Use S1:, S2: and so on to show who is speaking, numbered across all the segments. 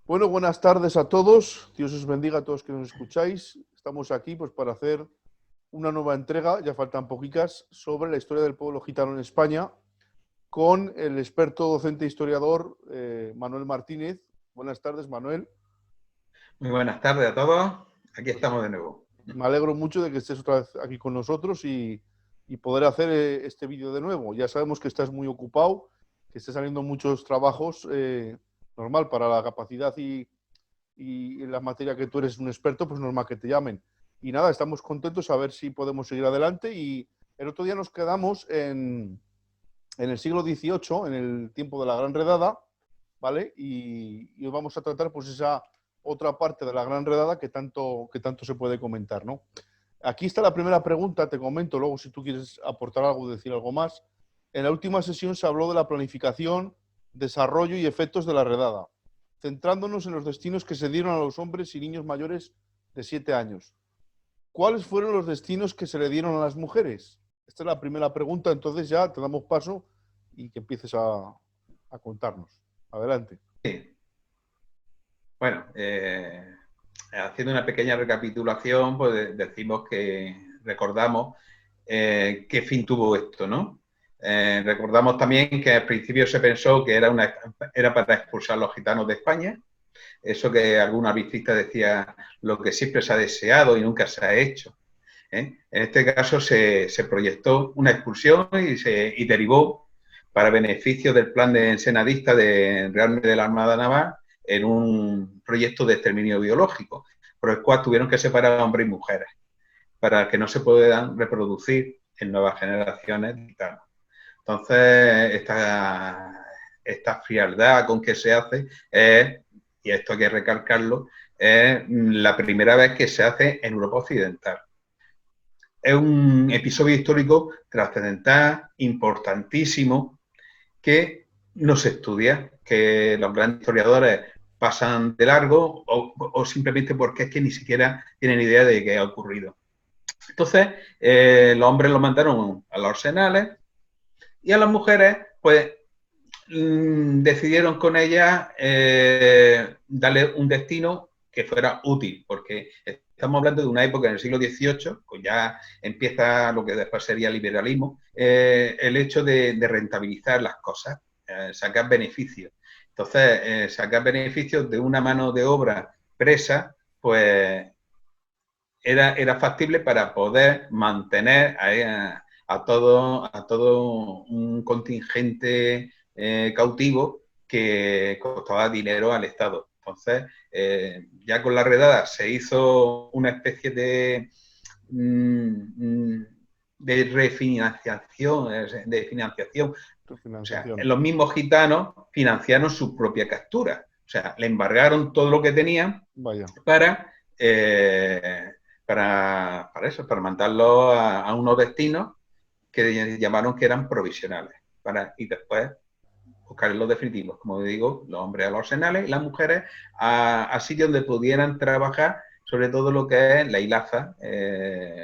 S1: Bueno, buenas tardes a todos. Dios os bendiga a todos que nos escucháis. Estamos aquí pues para hacer una nueva entrega, ya faltan poquitas, sobre la historia del pueblo gitano en España, con el experto docente e historiador Manuel Martínez. Buenas tardes, Manuel.
S2: Muy buenas tardes a todos. Aquí estamos de nuevo.
S1: Me alegro mucho de que estés otra vez aquí con nosotros y poder hacer este vídeo de nuevo. Ya sabemos que estás muy ocupado, que están saliendo muchos trabajos, normal, para la capacidad y en la materia que tú eres un experto, pues normal que te llamen. Y nada, estamos contentos a ver si podemos seguir adelante. Y el otro día nos quedamos en el siglo XVIII, en el tiempo de la Gran Redada, ¿vale? Y hoy vamos a tratar pues esa otra parte de la Gran Redada que tanto se puede comentar, ¿no? Aquí está la primera pregunta, te comento, luego si tú quieres aportar algo, decir algo más. En la última sesión se habló de la planificación, desarrollo y efectos de la redada, centrándonos en los destinos que se dieron a los hombres y niños mayores de 7 años. ¿Cuáles fueron los destinos que se le dieron a las mujeres? Esta es la primera pregunta, entonces ya te damos paso y que empieces a contarnos. Adelante.
S2: Sí. Bueno, haciendo una pequeña recapitulación, pues decimos que recordamos qué fin tuvo esto, ¿no? Recordamos también que al principio se pensó que era para expulsar a los gitanos de España, eso que algún artista decía lo que siempre se ha deseado y nunca se ha hecho. En este caso se proyectó una expulsión y derivó para beneficio del plan de ensenadista realmente de la Armada Naval en un proyecto de exterminio biológico, por el cual tuvieron que separar a hombres y mujeres para que no se puedan reproducir en nuevas generaciones gitanos. Entonces, esta frialdad con que se hace es, y esto hay que recalcarlo, es la primera vez que se hace en Europa Occidental. Es un episodio histórico trascendental, importantísimo, que no se estudia, que los grandes historiadores pasan de largo o simplemente porque es que ni siquiera tienen idea de qué ha ocurrido. Entonces, los hombres los mandaron a los arsenales y a las mujeres, pues, decidieron con ellas darle un destino que fuera útil, porque estamos hablando de una época en el siglo XVIII, pues ya empieza lo que después sería el liberalismo, el hecho de rentabilizar las cosas, sacar beneficios. Entonces, sacar beneficios de una mano de obra presa, pues era factible para poder mantener a todo un contingente cautivo que costaba dinero al Estado. Entonces, ya con la redada se hizo una especie de refinanciación, de financiación. O sea, los mismos gitanos financiaron su propia captura. O sea, le embargaron todo lo que tenían para eso, para mandarlo a unos destinos que llamaron que eran provisionales. Y después buscar los definitivos, como digo, los hombres a los arsenales y las mujeres a sitios donde pudieran trabajar sobre todo lo que es la hilaza,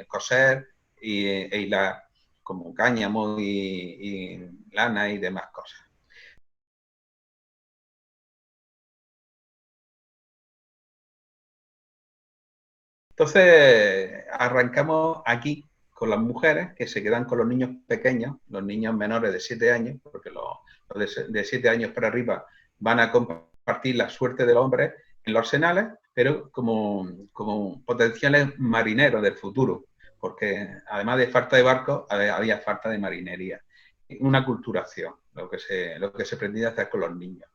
S2: coser e hilar, como cáñamo y lana y demás cosas. Entonces, arrancamos aquí con las mujeres que se quedan con los niños pequeños, los niños menores de 7 años, porque los de 7 años para arriba van a compartir la suerte de los hombres en los arsenales, pero como potenciales marineros del futuro, porque además de falta de barcos, había falta de marinería. Una culturación, lo que se pretendía hacer con los niños.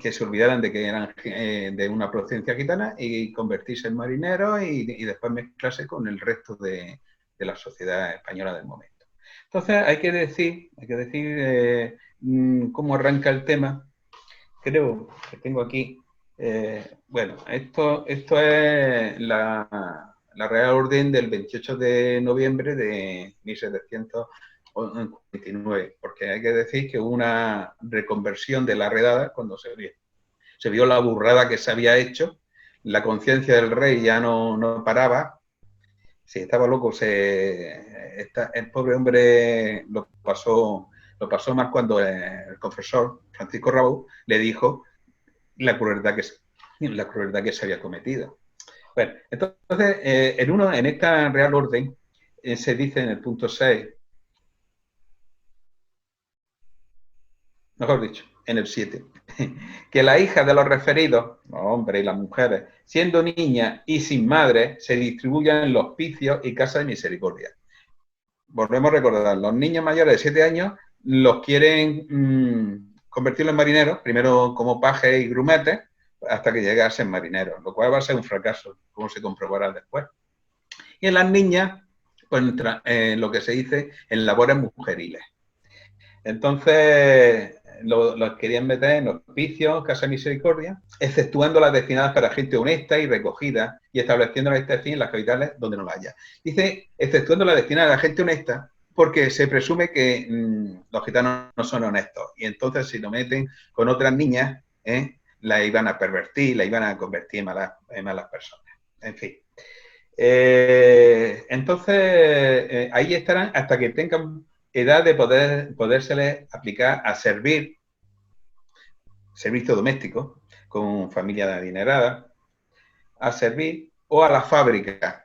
S2: Que se olvidaran de que eran de una procedencia gitana y convertirse en marineros y después mezclarse con el resto de la sociedad española del momento. Entonces hay que decir cómo arranca el tema. Creo que tengo aquí, bueno, esto es la Real Orden del 28 de noviembre de 1749, porque hay que decir que hubo una reconversión de la redada cuando se vio la burrada que se había hecho, la conciencia del rey ya no paraba, si estaba loco, el pobre hombre lo pasó mal cuando el confesor Francisco Rabou le dijo la crueldad que se había cometido. Bueno, entonces, en esta Real Orden se dice en el punto 6, mejor dicho, en el 7, que las hijas de los referidos, los hombres y las mujeres, siendo niñas y sin madre, se distribuyan en los hospicios y casas de misericordia. Volvemos a recordar, los niños mayores de 7 años los quieren convertirlos en marineros, primero como pajes y grumetes, hasta que llegasen marineros, lo cual va a ser un fracaso, como se comprobará después. Y en las niñas, pues lo que se dice en labores mujeriles. Entonces, los querían meter en hospicios, casa de misericordia, exceptuando las destinadas para gente honesta y recogida, y estableciendo este fin en las capitales donde no la haya. Dice, exceptuando las destinadas a la gente honesta, porque se presume que los gitanos no son honestos, y entonces si lo meten con otras niñas, la iban a pervertir, la iban a convertir en malas personas. En fin. Entonces, ahí estarán hasta que tengan edad de podérseles aplicar a servicio doméstico, con familia adinerada, a servir o a la fábrica.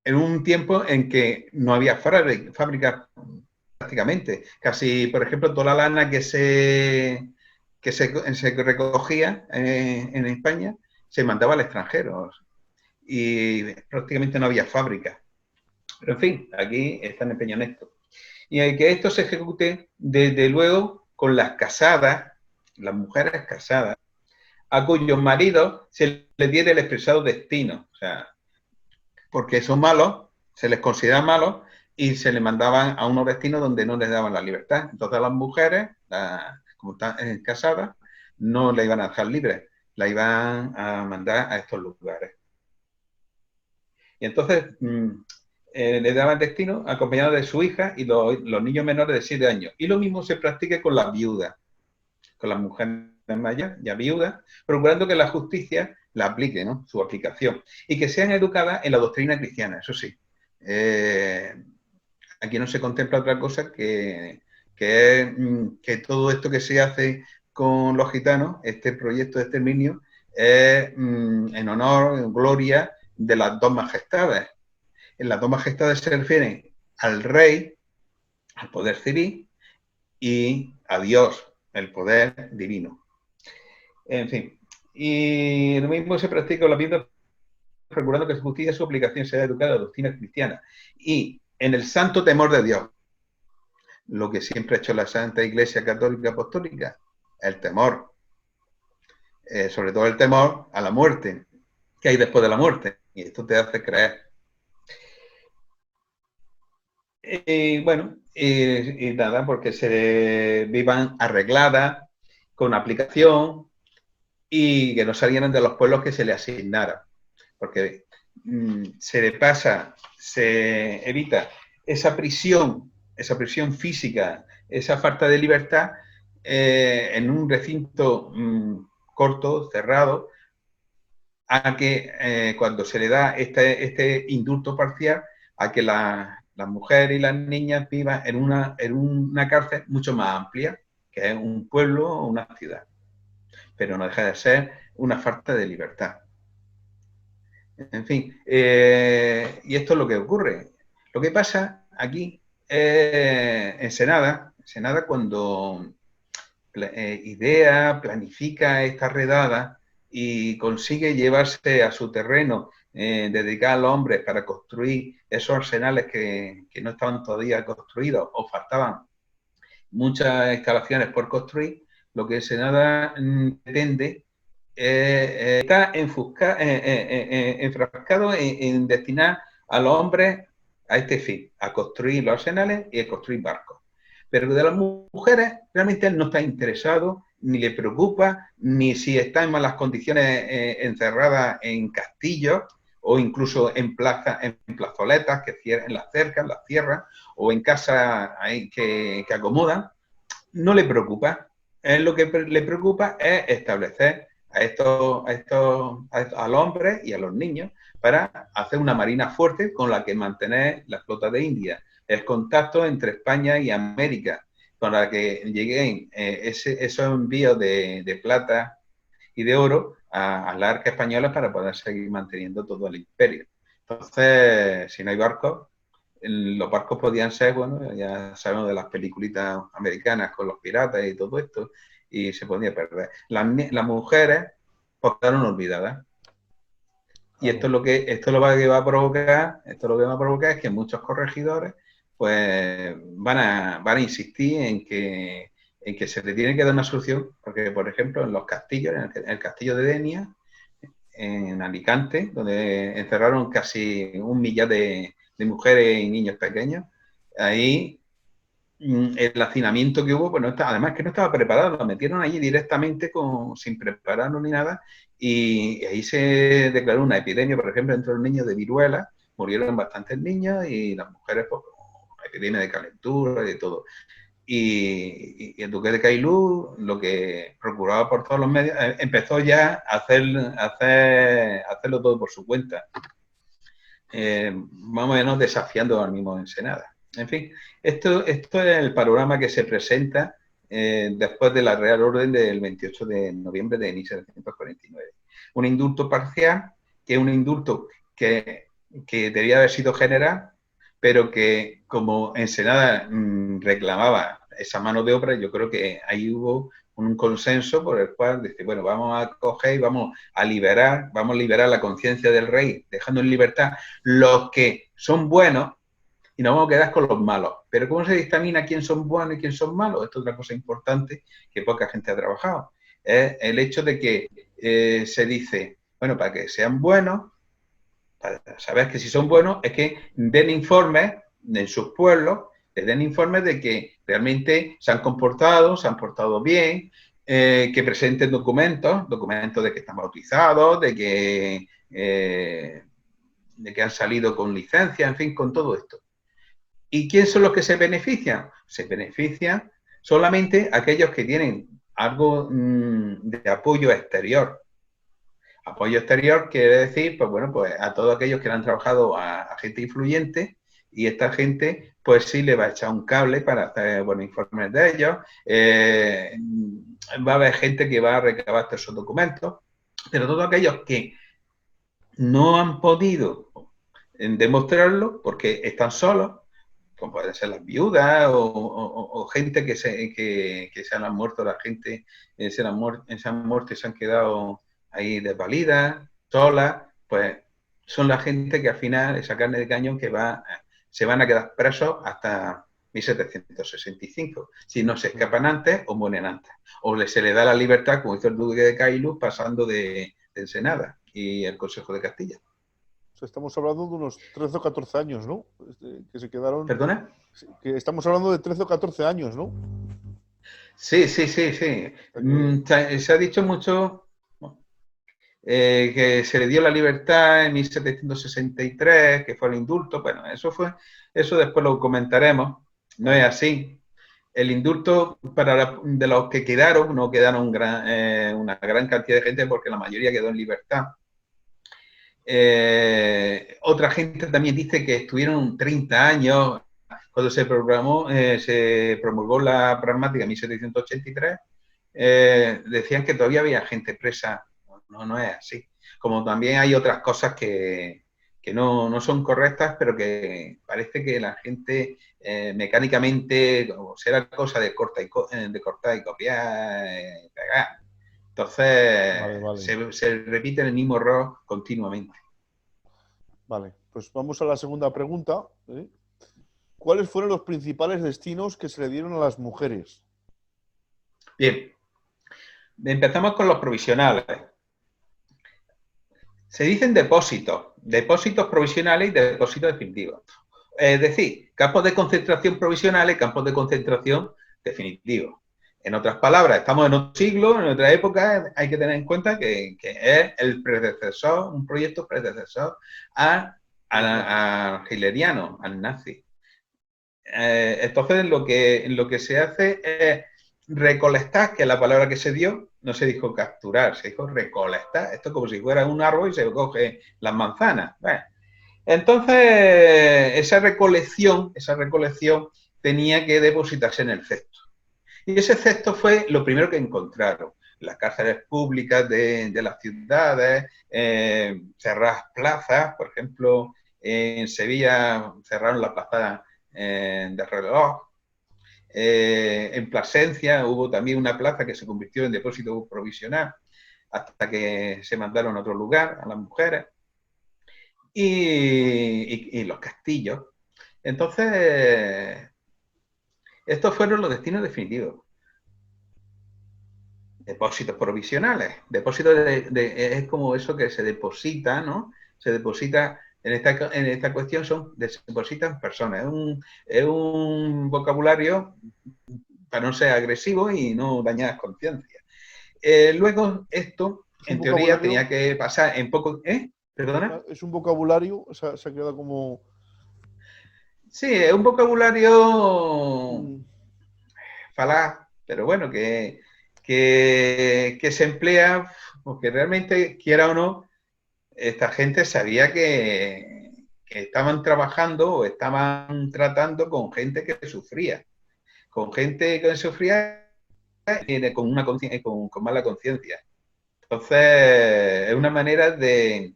S2: En un tiempo en que no había fábricas prácticamente. Casi, por ejemplo, toda la lana que se recogía en España se mandaba al extranjero y prácticamente no había fábrica. Pero en fin, aquí están empeñados en esto. Y hay que esto se ejecute desde luego con las casadas, las mujeres casadas, a cuyos maridos se les diera el expresado destino. O sea, porque son malos, se les considera malos y se les mandaban a unos destinos donde no les daban la libertad. Entonces las mujeres, como están casadas, no la iban a dejar libre, la iban a mandar a estos lugares. Y entonces le daban destino acompañado de su hija y los niños menores de 7 años. Y lo mismo se practica con las viudas, con las mujeres mayores, ya viudas, procurando que la justicia la aplique, ¿no? Su aplicación. Y que sean educadas en la doctrina cristiana, eso sí. Aquí no se contempla otra cosa que todo esto que se hace con los gitanos, este proyecto de exterminio, es en honor, en gloria de las dos majestades. En las dos majestades se refieren al rey, al poder civil, y a Dios, el poder divino. En fin, y lo mismo se practica con la Biblia, procurando que su justicia y su aplicación sea educada a la doctrina cristiana y en el santo temor de Dios. Lo que siempre ha hecho la Santa Iglesia Católica Apostólica, el temor, sobre todo el temor a la muerte, que hay después de la muerte, y esto te hace creer. Bueno, y nada, porque se vivan arregladas, con aplicación, y que no salieran de los pueblos que se le asignara, porque se le pasa, se evita esa prisión física, esa falta de libertad en un recinto corto, cerrado, a que cuando se le da este indulto parcial, a que las mujeres y las niñas vivan en una cárcel mucho más amplia, que es un pueblo o una ciudad. Pero no deja de ser una falta de libertad. En fin, y esto es lo que ocurre. Lo que pasa aquí en Senada cuando idea, planifica esta redada y consigue llevarse a su terreno, dedicar a los hombres para construir esos arsenales que no estaban todavía construidos o faltaban muchas instalaciones por construir, lo que Senada pretende está enfrascado en destinar a los hombres a este fin, a construir los arsenales y a construir barcos. Pero de las mujeres realmente él no está interesado, ni le preocupa, ni si está en malas condiciones encerradas en castillos o incluso en plazoletas que en las cercas, las tierras, o en casas que acomodan. No le preocupa. Lo que le preocupa es establecer al hombre y a los niños para hacer una marina fuerte con la que mantener la flota de India, el contacto entre España y América, para que lleguen esos envíos de plata y de oro a la arca española para poder seguir manteniendo todo el imperio. Entonces, si no hay barcos, los barcos podían ser, bueno, ya sabemos de las peliculitas americanas con los piratas y todo esto, y se podía perder. Las mujeres pues quedaron olvidadas. Y esto es lo que va a provocar, es que muchos corregidores pues van a insistir en que se le tiene que dar una solución, porque por ejemplo en los castillos, en el castillo de Denia, en Alicante, donde encerraron casi 1 millar de mujeres y niños pequeños, ahí el hacinamiento que hubo, pues además que no estaba preparado, lo metieron allí directamente sin prepararlo ni nada, y ahí se declaró una epidemia, por ejemplo, entre los niños de viruela, murieron bastantes niños, y las mujeres, pues, una epidemia de calentura y de todo. Y el duque de Cailú, lo que procuraba por todos los medios, empezó ya a hacerlo todo por su cuenta, más o menos desafiando al mismo Ensenada. En fin, esto es el panorama que se presenta después de la Real Orden del 28 de noviembre de 1749. Un indulto parcial, que es un indulto que debía haber sido general, pero que como Ensenada reclamaba esa mano de obra, yo creo que ahí hubo un consenso por el cual dice, bueno, vamos a coger y vamos a liberar la conciencia del rey, dejando en libertad los que son buenos y nos vamos a quedar con los malos. Pero ¿cómo se dictamina quién son buenos y quién son malos? Esto es otra cosa importante que poca gente ha trabajado. Es el hecho de que se dice, bueno, para que sean buenos, para saber que si son buenos, es que den informes en sus pueblos, les den informes de que realmente se han portado bien, que presenten documentos de que están bautizados, de que han salido con licencia, en fin, con todo esto. ¿Y quién son los que se benefician? Se benefician solamente aquellos que tienen algo de apoyo exterior. Apoyo exterior quiere decir, pues bueno, pues a todos aquellos que han trabajado a gente influyente, y esta gente, pues sí le va a echar un cable para hacer buenos informes de ellos. Va a haber gente que va a recabar esos documentos, pero todos aquellos que no han podido demostrarlo porque están solos, como pueden ser las viudas o gente que se han muerto, la gente se han muerto y se han quedado ahí desvalidas, solas, pues son la gente que al final, esa carne de cañón se van a quedar presos hasta 1765, si no se escapan antes o mueren antes. O se le da la libertad, como hizo el duque de Cailú, pasando de Ensenada y el Consejo de Castilla.
S1: Estamos hablando de unos 13 o 14 años, ¿no? Que se quedaron...
S2: ¿Perdona?
S1: Que estamos hablando de 13 o 14 años, ¿no?
S2: Sí. Se ha dicho mucho que se le dio la libertad en 1763, que fue el indulto. Bueno, eso después lo comentaremos. No es así. El indulto de los que quedaron, no quedaron una gran cantidad de gente porque la mayoría quedó en libertad. Otra gente también dice que estuvieron 30 años cuando se promulgó la pragmática en 1783. Decían que todavía había gente presa. No es así. Como también hay otras cosas que no son correctas, pero que parece que la gente mecánicamente, como será cosa de cortar y copiar, pegar. Entonces, vale. Se repite el mismo error continuamente.
S1: Vale, pues vamos a la segunda pregunta. ¿Cuáles fueron los principales destinos que se le dieron a las mujeres?
S2: Bien, empezamos con los provisionales. Se dicen depósitos provisionales y depósitos definitivos. Es decir, campos de concentración provisionales y campos de concentración definitivos. En otras palabras, estamos en otro siglo, en otra época, hay que tener en cuenta que es el predecesor, un proyecto predecesor al hitleriano, al nazi. Entonces, lo que se hace es recolectar, que es la palabra que se dio, no se dijo capturar, se dijo recolectar. Esto es como si fuera un árbol y se coge las manzanas. Bueno, entonces, esa recolección tenía que depositarse en el cesto. Y ese cesto fue lo primero que encontraron. Las cárceles públicas de las ciudades, cerradas plazas, por ejemplo, en Sevilla cerraron la plaza de reloj. En Plasencia hubo también una plaza que se convirtió en depósito provisional hasta que se mandaron a otro lugar a las mujeres. Y los castillos. Entonces, estos fueron los destinos definitivos. Depósitos provisionales. Depósitos es como eso que se deposita, ¿no? Se deposita, en esta cuestión se depositan personas. Es un vocabulario para no ser agresivo y no dañar conciencias. Luego, esto, en teoría, tenía que pasar en poco... ¿Perdona?
S1: Es un vocabulario, se ha quedado como...
S2: Sí, es un vocabulario falaz, pero bueno, que se emplea porque realmente, quiera o no, esta gente sabía que estaban trabajando o estaban tratando con gente que sufría, con mala conciencia. Entonces, es una manera de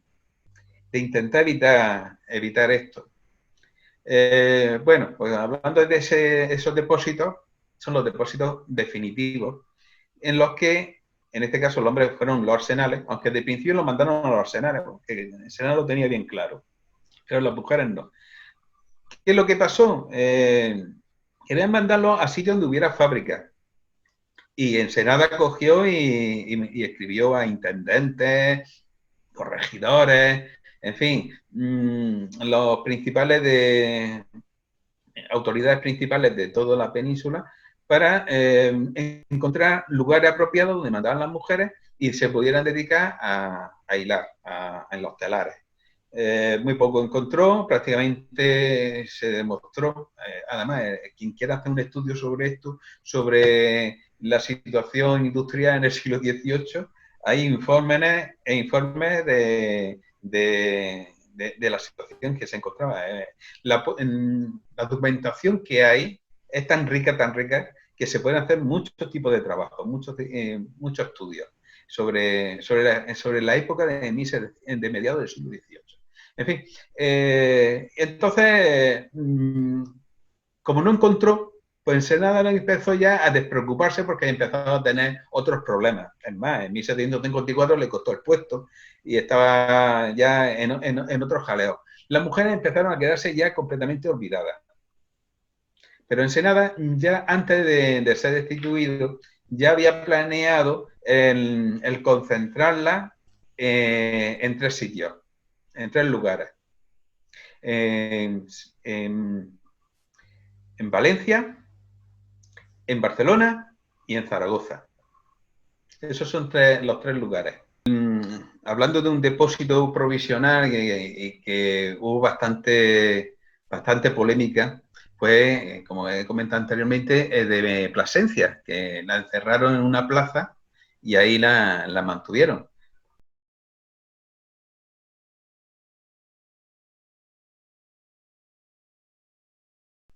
S2: intentar evitar esto. Bueno, pues hablando de esos depósitos, son los depósitos definitivos, en los que, en este caso, los hombres fueron los arsenales, aunque de principio lo mandaron a los arsenales, porque el Senado lo tenía bien claro, pero las mujeres no. ¿Qué es lo que pasó? Querían mandarlos a sitios donde hubiera fábricas. Y Ensenada cogió y escribió a intendentes, corregidores, en fin, los principales autoridades principales de toda la península para encontrar lugares apropiados donde mandaban las mujeres y se pudieran dedicar a hilar en los telares. Muy poco encontró, prácticamente se demostró, además, quien quiera hacer un estudio sobre esto, sobre la situación industrial en el siglo XVIII, hay informes de la situación que se encontraba. La documentación que hay es tan rica, que se pueden hacer muchos tipos de trabajos, muchos estudios sobre la época de mediados del siglo XVIII. En fin, entonces, como no encontró, pues Ensenada empezó ya a despreocuparse porque empezó a tener otros problemas. Es más, en 1754 le costó el puesto y estaba ya en otros jaleos. Las mujeres empezaron a quedarse ya completamente olvidadas. Pero Ensenada, ya antes de ser destituido, ya había planeado el concentrarla en 3 sitios, en 3 lugares. En Valencia, en Barcelona y en Zaragoza. Esos son los 3 lugares. Hablando de un depósito provisional que hubo bastante polémica, pues, como he comentado anteriormente, de Plasencia, que la encerraron en una plaza y ahí la mantuvieron.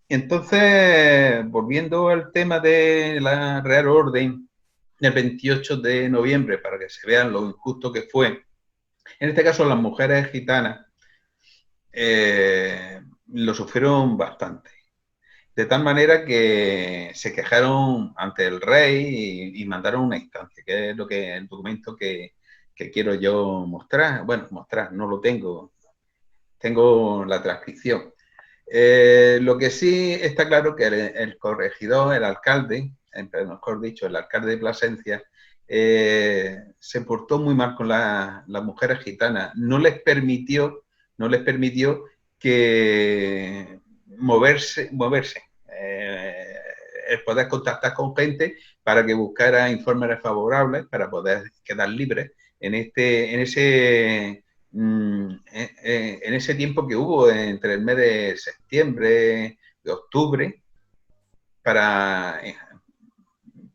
S2: Entonces, volviendo al tema de la Real Orden del 28 de noviembre, para que se vean lo injusto que fue, en este caso las mujeres gitanas lo sufrieron bastante. De tal manera que se quejaron ante el rey y mandaron una instancia, que es el documento que quiero yo mostrar. Bueno, mostrar, no lo tengo la transcripción. Lo que sí está claro que el corregidor, el alcalde, mejor dicho, el alcalde de Plasencia, se portó muy mal con las mujeres gitanas. No les permitió que moverse, el poder contactar con gente para que buscara informes favorables para poder quedar libres en ese tiempo que hubo entre el mes de septiembre y octubre,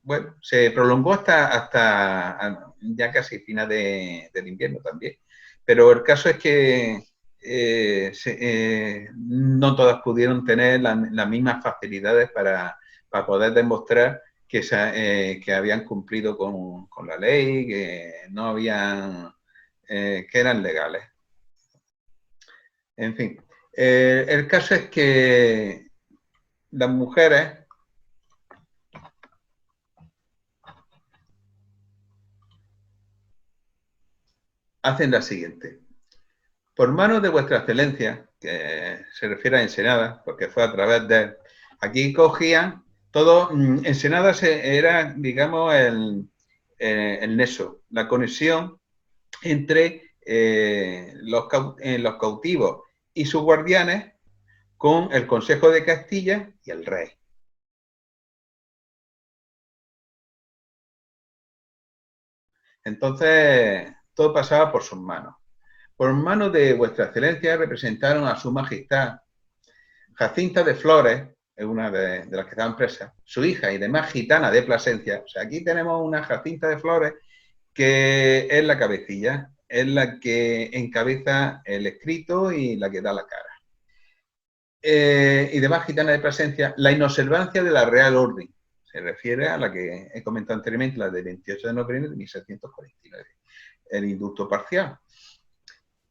S2: bueno, se prolongó hasta ya casi final del invierno también. Pero el caso es que no todas pudieron tener las mismas facilidades para poder demostrar que habían cumplido con la ley, que no habían, que eran legales. En fin, el caso es que las mujeres hacen la siguiente. Por mano de vuestra excelencia, que se refiere a Ensenada, porque fue a través de él, aquí cogían todo, Ensenada era, digamos, el nexo, la conexión entre los cautivos y sus guardianes con el Consejo de Castilla y el rey. Entonces, todo pasaba por sus manos. Por manos de vuestra excelencia representaron a su majestad Jacinta de Flores, es una de las que estaban presas, su hija y demás gitana de Plasencia. O sea, aquí tenemos una Jacinta de Flores que es la cabecilla, es la que encabeza el escrito y la que da la cara. Y demás gitana de Plasencia, la inobservancia de la Real Orden. Se refiere a la que he comentado anteriormente, la del 28 de noviembre de 1749, el indulto parcial.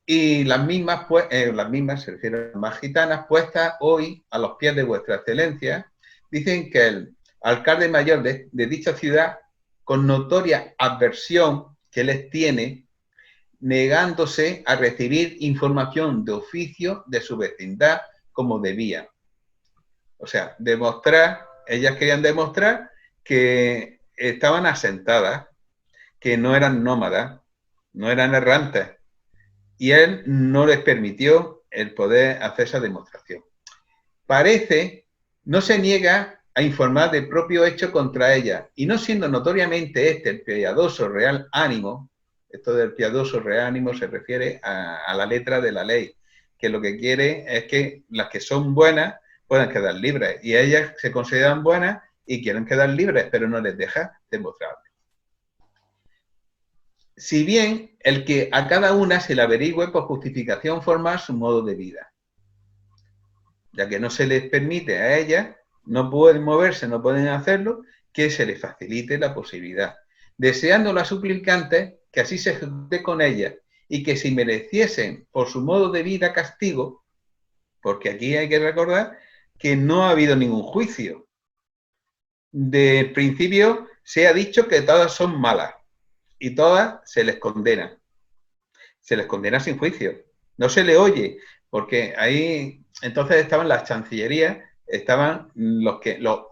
S2: Y las mismas, pues, se refieren a las más gitanas, puestas hoy a los pies de vuestra excelencia, dicen que el alcalde mayor de dicha ciudad, con notoria aversión que les tiene, negándose a recibir información de oficio de su vecindad como debía. O sea, ellas querían demostrar que estaban asentadas, que no eran nómadas, no eran errantes, y él no les permitió el poder hacer esa demostración. Parece, no se niega a informar del propio hecho contra ella, y no siendo notoriamente este el piadoso real ánimo, esto del piadoso real ánimo se refiere a la letra de la ley, que lo que quiere es que las que son buenas puedan quedar libres, y ellas se consideran buenas y quieren quedar libres, pero no les deja demostrarlo. Si bien el que a cada una se le averigüe por justificación formal su modo de vida, ya que no se les permite a ellas, no pueden moverse, no pueden hacerlo, que se les facilite la posibilidad, deseando las suplicantes que así se ejecute con ellas y que si mereciesen por su modo de vida castigo, porque aquí hay que recordar que no ha habido ningún juicio. De principio se ha dicho que todas son malas y todas se les condena. Se les condena sin juicio. No se le oye, porque ahí entonces estaban las chancillerías, estaban los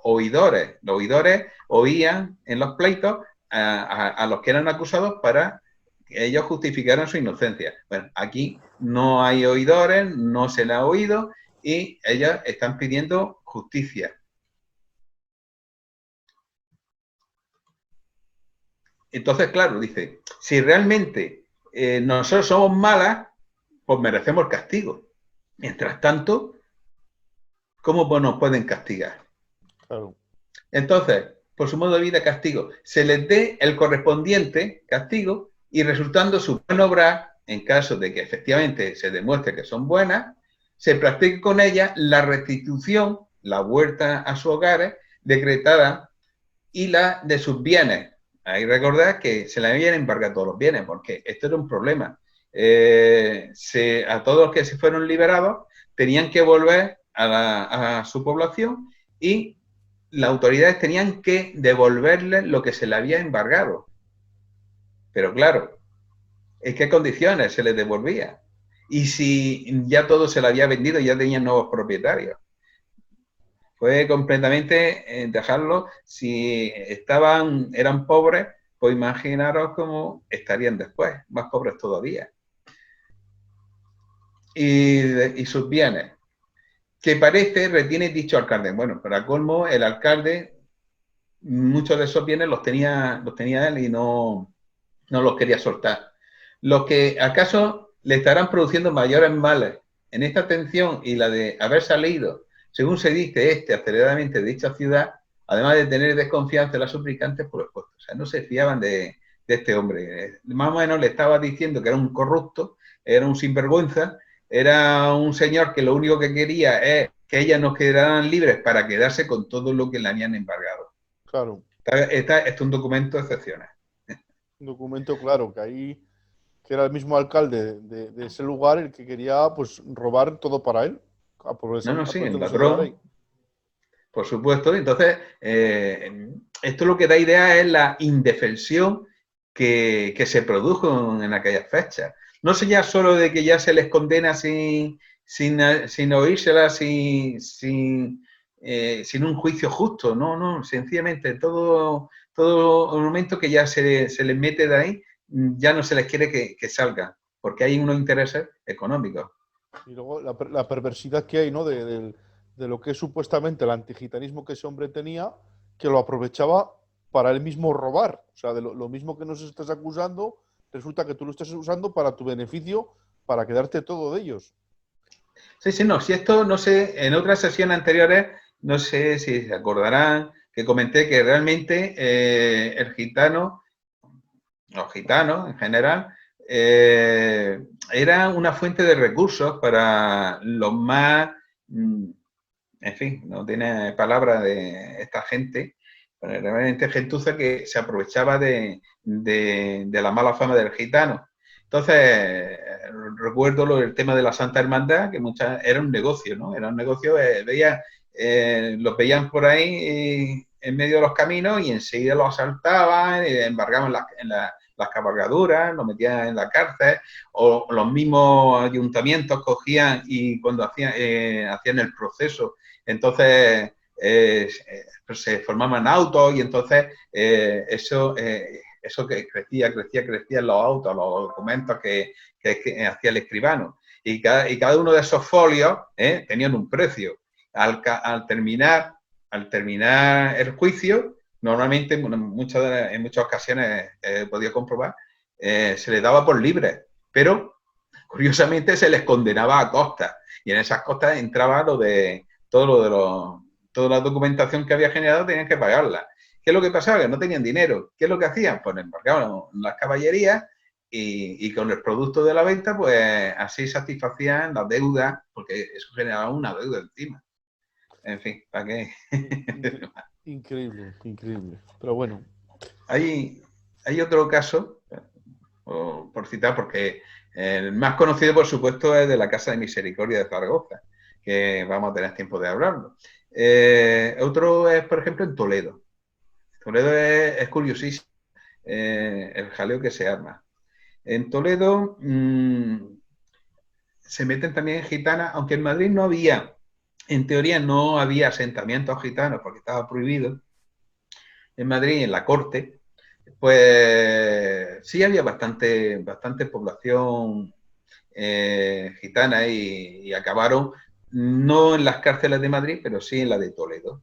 S2: oidores. Los oidores oían en los pleitos a los que eran acusados para que ellos justificaran su inocencia. Bueno, aquí no hay oidores, no se le ha oído y ellos están pidiendo justicia. Entonces, claro, dice, si realmente nosotros somos malas, pues merecemos castigo. Mientras tanto, ¿cómo nos pueden castigar?
S1: Claro.
S2: Entonces, por su modo de vida, castigo. Se les dé el correspondiente castigo y resultando su buen obrar, en caso de que efectivamente se demuestre que son buenas, se practique con ellas la restitución, la vuelta a sus hogares decretada y la de sus bienes. Hay que recordar que se le habían embargado todos los bienes, porque esto era un problema. A todos los que se fueron liberados tenían que volver a su población y las autoridades tenían que devolverles lo que se le había embargado. Pero claro, ¿en qué condiciones se les devolvía? Y si ya todo se le había vendido y ya tenían nuevos propietarios. Fue completamente dejarlo, si eran pobres, pues imaginaros cómo estarían después, más pobres todavía. Y sus bienes, que parece retiene dicho alcalde. Bueno, para colmo, el alcalde, muchos de esos bienes los tenía él y no los quería soltar. Los que acaso le estarán produciendo mayores males en esta tensión y la de haber salido, según se dice, aceleradamente de dicha ciudad, además de tener desconfianza en las suplicantes por el puesto. O sea, no se fiaban de este hombre. Más o menos le estaba diciendo que era un corrupto, era un sinvergüenza, era un señor que lo único que quería es que ellas nos quedaran libres para quedarse con todo lo que le habían embargado.
S1: Claro.
S2: Este es un documento excepcional.
S1: Un documento claro, que ahí que era el mismo alcalde de ese lugar el que quería pues robar todo para él,
S2: No, sí, el
S1: aprovechándose de la ley.
S2: ladrón, por supuesto. Entonces, esto lo que da idea es la indefensión que se produjo en aquellas fechas. No sé ya solo de que ya se les condena sin oírsela, sin un juicio justo, no, sencillamente todo el momento que ya se les mete de ahí, ya no se les quiere que salgan, porque hay unos intereses económicos.
S1: Y luego la perversidad que hay, ¿no? De lo que es supuestamente el antigitanismo que ese hombre tenía, que lo aprovechaba para él mismo robar. O sea, de lo mismo que nos estás acusando, resulta que tú lo estás usando para tu beneficio, para quedarte todo de ellos.
S2: Sí, no, si esto, no sé, en otras sesiones anteriores, no sé si se acordarán que comenté que realmente el gitano, los gitanos en general, era una fuente de recursos para los más, en fin, no tiene palabra de esta gente, pero realmente gentuza que se aprovechaba de la mala fama del gitano. Entonces, recuerdo el tema de la Santa Hermandad, que era un negocio, ¿no? Era un negocio, los veían por ahí en medio de los caminos y enseguida los asaltaban, embargaban las cabalgaduras, los metían en la cárcel, o los mismos ayuntamientos cogían y cuando hacían el proceso, entonces pues se formaban autos y entonces eso que crecía en los autos, los documentos que hacía el escribano. Y cada uno de esos folios tenían un precio. Al terminar el juicio, normalmente en muchas ocasiones he podido comprobar, se les daba por libre, pero curiosamente se les condenaba a costas. Y en esas costas entraba toda la documentación que había generado, tenían que pagarla. ¿Qué es lo que pasaba? Que no tenían dinero. ¿Qué es lo que hacían? Pues embarcaban las caballerías y con el producto de la venta, pues así satisfacían la deuda, porque eso generaba una deuda encima. En fin, ¿para qué?
S1: Increíble, increíble. Pero bueno.
S2: Hay otro caso, por citar, porque el más conocido, por supuesto, es de la Casa de Misericordia de Zaragoza, que vamos a tener tiempo de hablarlo. Otro es, por ejemplo, en Toledo. Toledo es curiosísimo el jaleo que se arma. En Toledo se meten también gitanas, aunque en Madrid no había, en teoría no había asentamientos gitanos porque estaba prohibido. En Madrid, en la corte, pues sí había bastante población gitana y acabaron no en las cárceles de Madrid, pero sí en la de Toledo.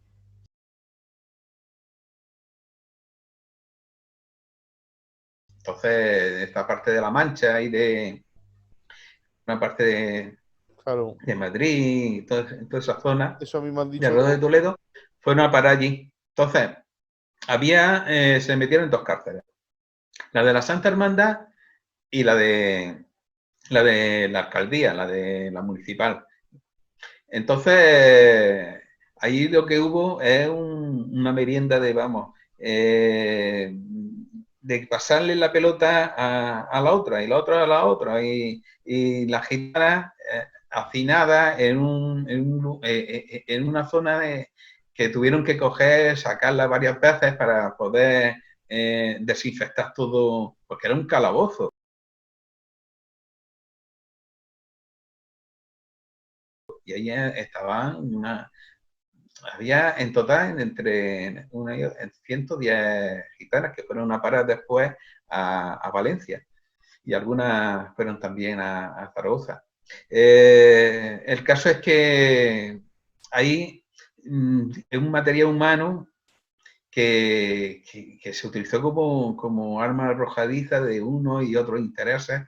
S2: Entonces, esta parte de La Mancha y de una parte
S1: Claro,
S2: de Madrid, toda esa zona
S1: eso a mí me han
S2: de alrededor de
S1: dicho.
S2: Toledo, fueron a parar allí. Entonces, se metieron en dos cárceles, la de la Santa Hermandad y la de la alcaldía, la de la municipal. Entonces, ahí lo que hubo es una merienda de pasarle la pelota a la otra y la otra a la otra. Y la gitana hacinada en una zona que tuvieron que coger, sacarla varias veces para poder desinfectar todo, porque era un calabozo. Y ahí había en total entre 110 gitanas que fueron a parar después a Valencia y algunas fueron también a Zaragoza. El caso es que ahí es un material humano que se utilizó como arma arrojadiza de uno y otros intereses.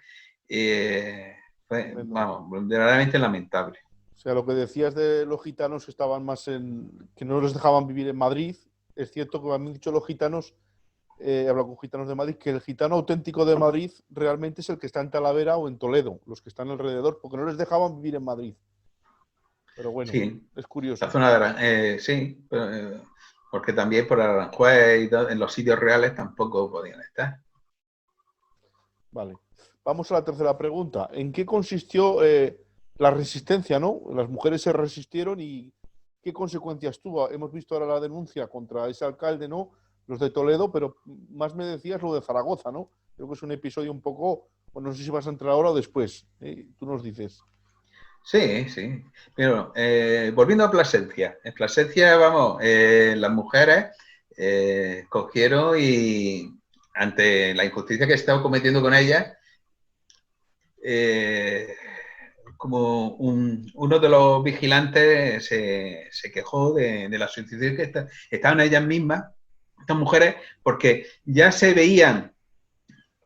S2: Fue, vamos, verdaderamente lamentable.
S1: O sea, lo que decías de los gitanos que estaban más que no les dejaban vivir en Madrid, es cierto que me han dicho los gitanos, he hablado con gitanos de Madrid, que el gitano auténtico de Madrid realmente es el que está en Talavera o en Toledo, los que están alrededor, porque no les dejaban vivir en Madrid. Pero bueno,
S2: Sí,
S1: es
S2: la
S1: curioso.
S2: zona de sí, porque también por Aranjuez y todo, en los sitios reales tampoco podían estar.
S1: Vale. Vamos a la tercera pregunta. ¿En qué consistió la resistencia, no? Las mujeres se resistieron y ¿qué consecuencias tuvo? Hemos visto ahora la denuncia contra ese alcalde, ¿no? Los de Toledo, pero más me decías lo de Zaragoza, ¿no? Creo que es un episodio un poco, bueno, no sé si vas a entrar ahora o después. Tú nos dices.
S2: Sí, sí. Pero volviendo a Plasencia. En Plasencia, vamos, las mujeres cogieron y ante la injusticia que estaba cometiendo con ellas, como uno de los vigilantes se quejó de la situación que estaban ellas mismas, estas mujeres, porque ya se veían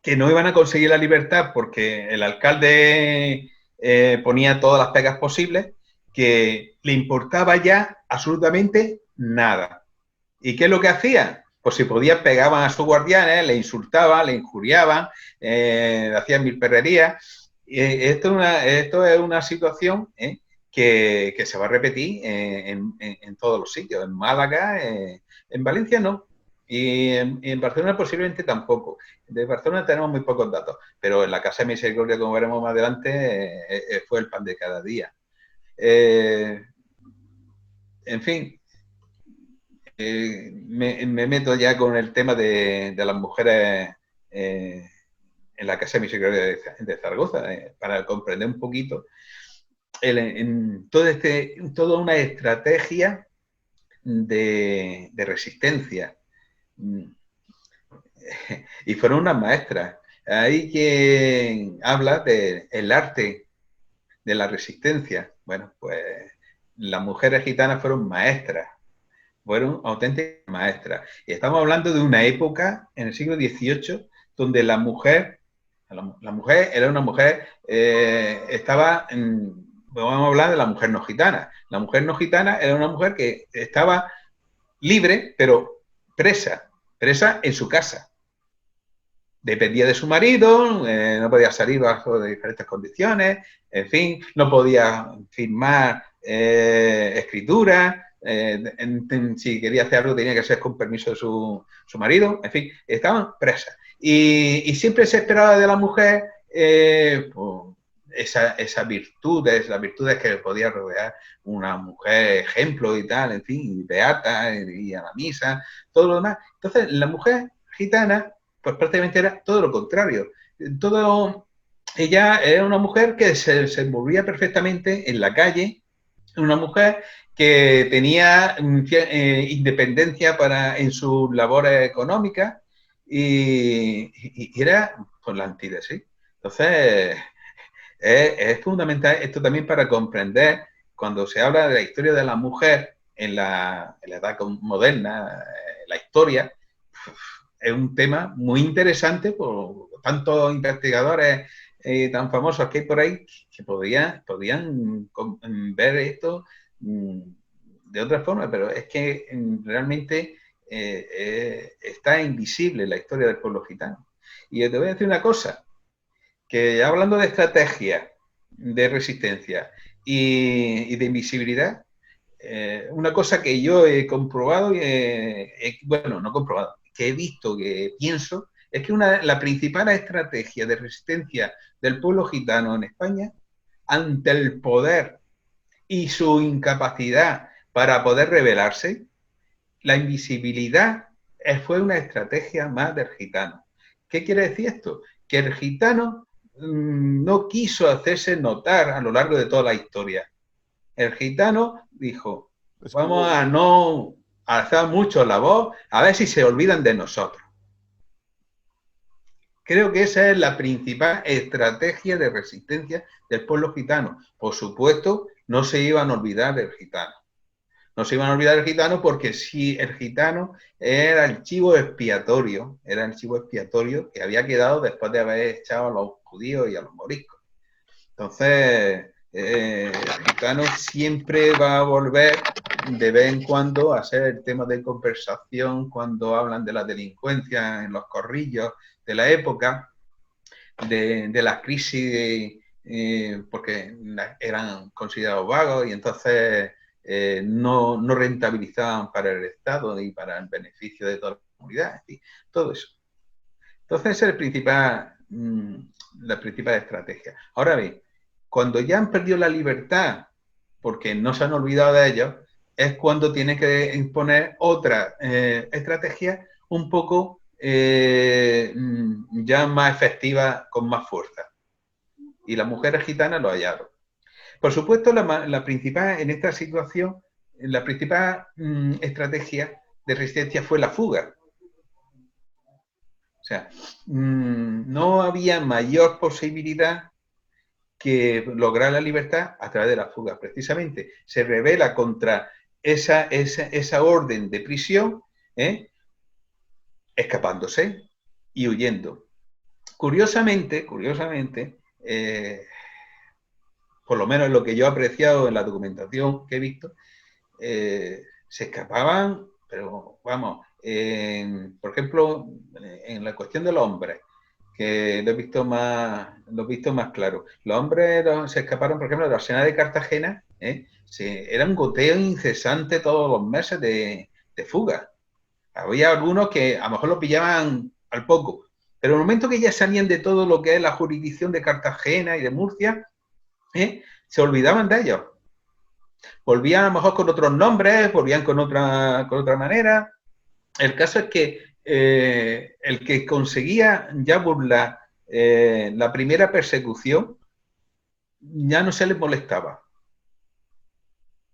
S2: que no iban a conseguir la libertad porque el alcalde ponía todas las pegas posibles, que le importaba ya absolutamente nada. ¿Y qué es lo que hacía? Pues si podían pegaban a sus guardianes, le insultaban, le injuriaban, hacían mil perrerías. Esto es una situación que se va a repetir en todos los sitios. En Málaga, en Valencia no. Y en Barcelona posiblemente tampoco. De Barcelona tenemos muy pocos datos, pero en la Casa de Misericordia, como veremos más adelante, fue el pan de cada día. En fin, me meto ya con el tema de las mujeres en la Casa de Misericordia de Zaragoza, para comprender un poquito toda una estrategia de resistencia. Y fueron unas maestras. Hay quien habla del arte de la resistencia. Bueno, pues las mujeres gitanas fueron maestras, fueron auténticas maestras. Y estamos hablando de una época, en el siglo XVIII, donde la mujer era una mujer, vamos a hablar de la mujer no gitana. La mujer no gitana era una mujer que estaba libre, pero presa en su casa. Dependía de su marido, no podía salir bajo de diferentes condiciones, en fin, no podía firmar escritura, si quería hacer algo tenía que ser con permiso de su marido, en fin, estaban presas. Y siempre se esperaba de la mujer pues, esas virtudes, las virtudes que podía rodear una mujer ejemplo y tal, en fin, beata, y a la misa, todo lo demás. Entonces, la mujer gitana pues prácticamente era todo lo contrario. Ella era una mujer que se envolvía perfectamente en la calle, una mujer que tenía independencia en sus labores económicas y era pues, la antítesis. Entonces, es fundamental esto también para comprender cuando se habla de la historia de la mujer en la edad moderna, la historia, es un tema muy interesante por tantos investigadores tan famosos que hay por ahí que podían ver esto de otra forma, pero es que realmente está invisible la historia del pueblo gitano. Y te voy a decir una cosa, que hablando de estrategia, de resistencia y de invisibilidad, una cosa que yo he comprobado, bueno, no comprobado, que he visto, que pienso, es que la principal estrategia de resistencia del pueblo gitano en España ante el poder y su incapacidad para poder rebelarse, la invisibilidad fue una estrategia más del gitano. ¿Qué quiere decir esto? Que el gitano no quiso hacerse notar a lo largo de toda la historia. El gitano dijo, vamos a no alzar mucho la voz, a ver si se olvidan de nosotros. Creo que esa es la principal estrategia de resistencia del pueblo gitano. Por supuesto, no se iban a olvidar del gitano. No se iban a olvidar del gitano porque si el gitano era el chivo expiatorio que había quedado después de haber echado a los judíos y a los moriscos. Entonces, el gitano siempre va a volver de vez en cuando a ser el tema de conversación cuando hablan de la delincuencia en los corrillos de la época, de la crisis, porque eran considerados vagos y entonces no rentabilizaban para el Estado ni para el beneficio de toda la comunidad, en fin, todo eso. Entonces, esa es la principal estrategia. Ahora bien, cuando ya han perdido la libertad, porque no se han olvidado de ellos, es cuando tienen que imponer otra estrategia un poco ya más efectiva, con más fuerza. Y las mujeres gitanas lo hallaron. Por supuesto, la principal, en esta situación, la principal estrategia de resistencia fue la fuga. O sea, no había mayor posibilidad que lograr la libertad a través de la fuga. Precisamente se rebela contra esa orden de prisión, escapándose y huyendo. Curiosamente, por lo menos lo que yo he apreciado en la documentación que he visto, se escapaban, pero vamos, por ejemplo, en la cuestión de los hombres, que lo he visto más claro. Los hombres se escaparon, por ejemplo, de la Arsenal de Cartagena, era un goteo incesante todos los meses de fuga. Había algunos que a lo mejor lo pillaban al poco, pero en el momento que ya salían de todo lo que es la jurisdicción de Cartagena y de Murcia, se olvidaban de ellos. Volvían a lo mejor con otros nombres, volvían con otra manera. El caso es que el que conseguía ya burlar la primera persecución, ya no se les molestaba.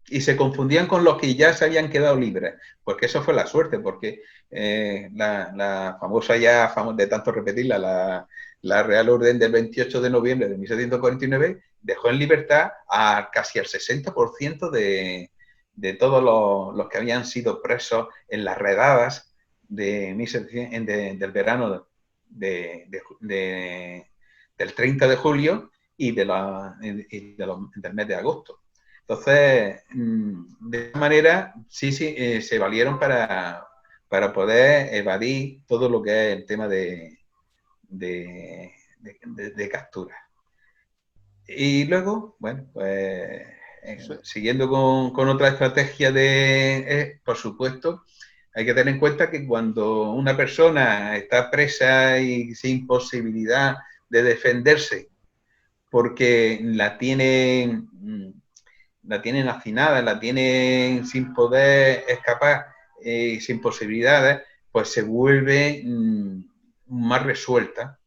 S2: Y se confundían con los que ya se habían quedado libres, porque eso fue la suerte, porque la famosa de tanto repetirla, la Real Orden del 28 de noviembre de 1749 dejó en libertad a casi el 60% de todos los que habían sido presos en las redadas del verano del 30 de julio y del mes de agosto. Entonces, de esta manera, sí, se valieron para poder evadir todo lo que es el tema de captura. Y luego, bueno, pues siguiendo con otra estrategia por supuesto, hay que tener en cuenta que cuando una persona está presa y sin posibilidad de defenderse porque la tienen hacinada, la tienen sin poder escapar, sin posibilidades, pues se vuelve más resuelta.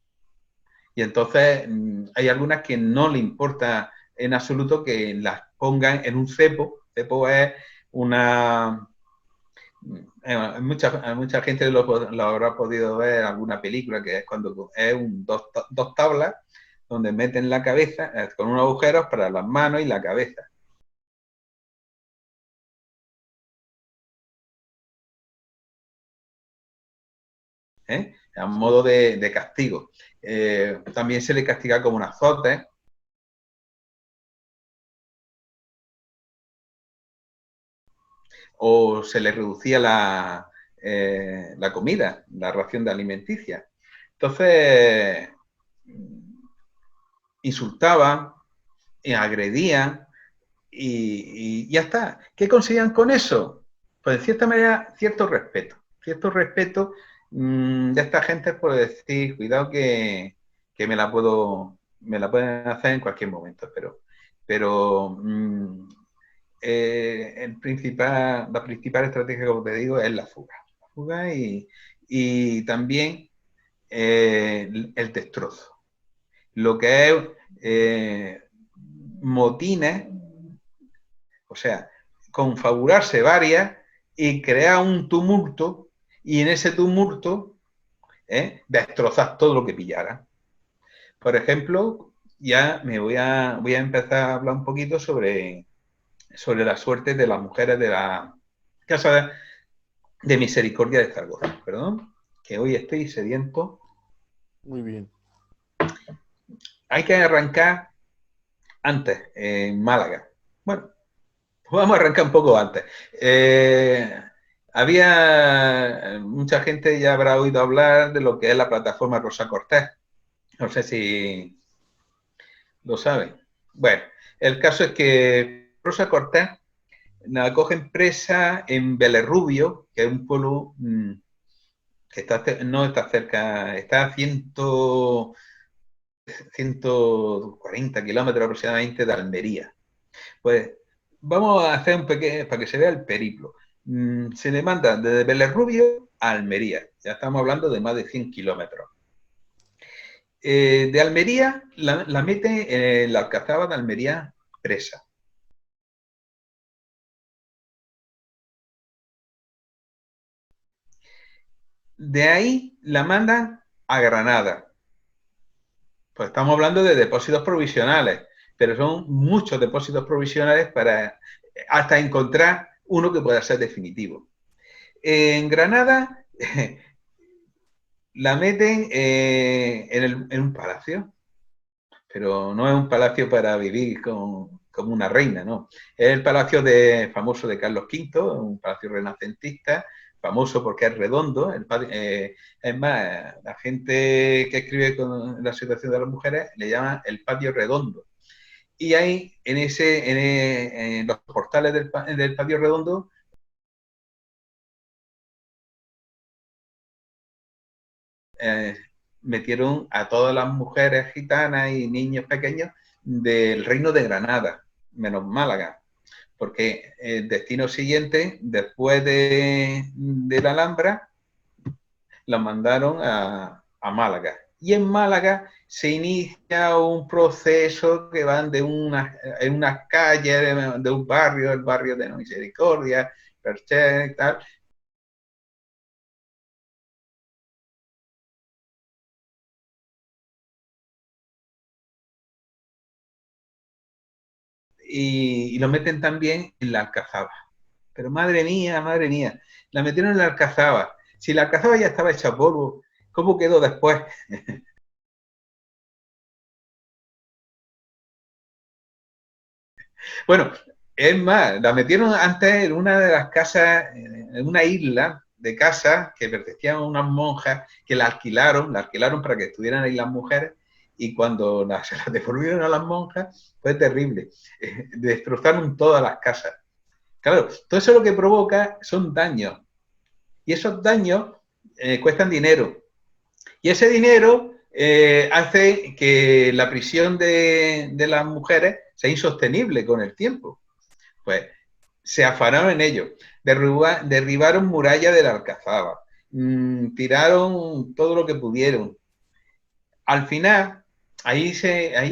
S2: Y entonces hay algunas que no le importa en absoluto que las pongan en un cepo. Cepo es una... mucha gente lo habrá podido ver en alguna película, que es cuando es dos tablas donde meten la cabeza con unos agujeros para las manos y la cabeza. A modo de castigo. También se le castiga como un azote. O se le reducía la comida, la ración de alimenticia. Entonces, insultaban, agredían y ya está. ¿Qué conseguían con eso? Pues de cierta manera, cierto respeto de esta gente, por decir, cuidado que me la pueden hacer en cualquier momento, pero la principal estrategia, como te digo, es la fuga. La fuga y también el destrozo. Lo que es motines, o sea, confabularse varias y crear un tumulto, y en ese tumulto destrozar todo lo que pillara. Por ejemplo, ya me voy a empezar a hablar un poquito sobre la suerte de las mujeres de la Casa de Misericordia de Zaragoza. Perdón, que hoy estoy sediento.
S1: Muy bien.
S2: Hay que arrancar antes, en Málaga. Bueno, vamos a arrancar un poco antes. Había mucha gente ya habrá oído hablar de lo que es la plataforma Rosa Cortés. No sé si lo saben. Bueno, el caso es que Rosa Cortés la cogen presa en Belerrubio, que es un pueblo que no está cerca, está a 140 kilómetros aproximadamente de Almería. Pues vamos a hacer un pequeño, para que se vea el periplo. Se le manda desde Belerrubio a Almería. Ya estamos hablando de más de 100 kilómetros. De Almería la mete en la Alcazaba de Almería presa. De ahí la mandan a Granada. Pues estamos hablando de depósitos provisionales, pero son muchos depósitos provisionales para hasta encontrar uno que pueda ser definitivo. En Granada la meten en un palacio, pero no es un palacio para vivir como una reina, no. Es el palacio famoso de Carlos V, un palacio renacentista, famoso porque es redondo. Es más, la gente que escribe con la situación de las mujeres le llama el patio redondo. Y ahí, en los portales del patio redondo, metieron a todas las mujeres gitanas y niños pequeños del reino de Granada, menos Málaga, porque el destino siguiente, después de la Alhambra, los mandaron a Málaga. Y en Málaga se inicia un proceso que van en unas calles de un barrio, el barrio de la Misericordia, Perche y tal, y lo meten también en la Alcazaba. Pero madre mía, la metieron en la Alcazaba. Si la Alcazaba ya estaba hecha polvo, ¿cómo quedó después? Bueno, es más, la metieron antes en una de las casas, en una isla de casas que pertenecían a unas monjas que la alquilaron para que estuvieran ahí las mujeres, y cuando se las devolvieron a las monjas fue terrible. Destrozaron todas las casas. Claro, todo eso lo que provoca son daños, y esos daños cuestan dinero. Y ese dinero hace que la prisión de las mujeres sea insostenible con el tiempo. Pues se afanaron en ello. Derribaron murallas de la Alcazaba, tiraron todo lo que pudieron. Al final, ahí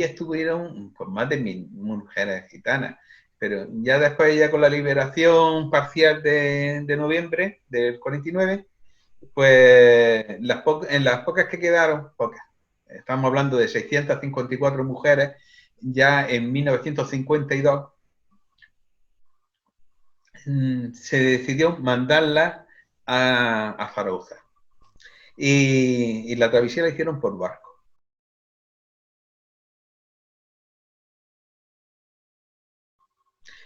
S2: estuvieron pues, más de 1000 mujeres gitanas. Pero ya después, ya con la liberación parcial de noviembre del 49, pues en las pocas que quedaron, pocas, estamos hablando de 654 mujeres, ya en 1952 se decidió mandarla a Zaragoza. Y la travesía la hicieron por barco.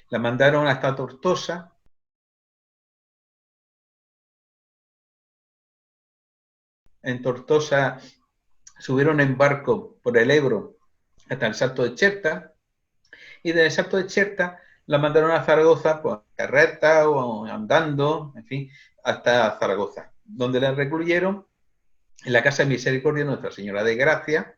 S2: La mandaron hasta Tortosa. En Tortosa subieron en barco por el Ebro hasta el Salto de Cherta, y del Salto de Cherta la mandaron a Zaragoza, pues carreta o andando, en fin, hasta Zaragoza, donde la recluyeron en la Casa de Misericordia de Nuestra Señora de Gracia.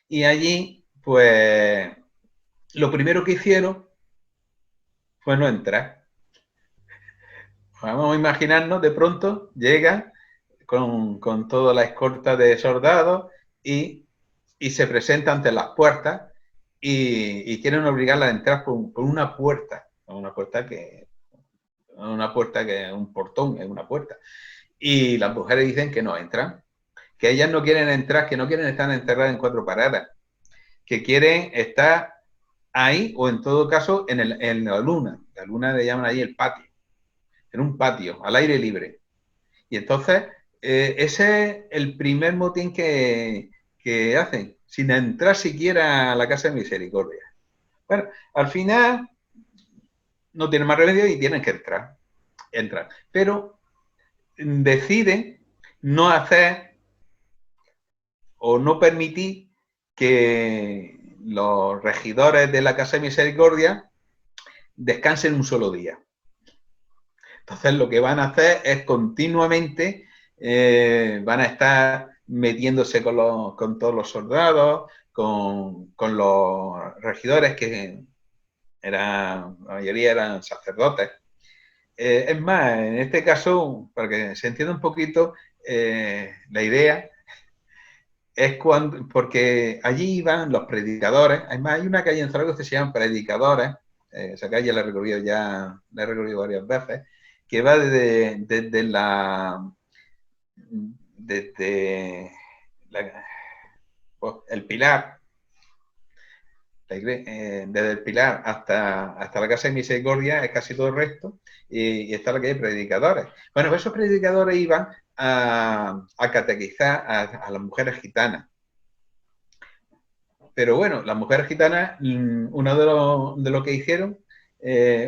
S2: Y allí, pues, lo primero que hicieron fue no entrar. Vamos a imaginarnos, de pronto llegan con toda la escolta de soldados y se presenta ante las puertas y quieren obligarla a entrar por una puerta que es un portón, es una puerta. Y las mujeres dicen que no entran, que ellas no quieren entrar, que no quieren estar encerradas en cuatro paradas, que quieren estar ahí o en todo caso en la luna. La luna le llaman ahí el patio, en un patio, al aire libre. Y entonces, ese es el primer motín que hacen, sin entrar siquiera a la Casa de Misericordia. Bueno, al final no tienen más remedio y tienen que entrar. Pero deciden no hacer o no permitir que los regidores de la Casa de Misericordia descansen un solo día. Entonces lo que van a hacer es continuamente, van a estar metiéndose con todos los soldados, con los regidores, que la mayoría eran sacerdotes. Es más, en este caso, para que se entienda un poquito, la idea es porque allí iban los predicadores. Además, hay una calle en Zaragoza que se llama Predicadores, esa calle la he recorrido varias veces, que va desde el Pilar, desde el Pilar hasta la Casa de Misericordia, es casi todo el resto, y está la calle de Predicadores. Bueno, esos predicadores iban a catequizar a las mujeres gitanas. Pero bueno, las mujeres gitanas, uno de lo que hicieron,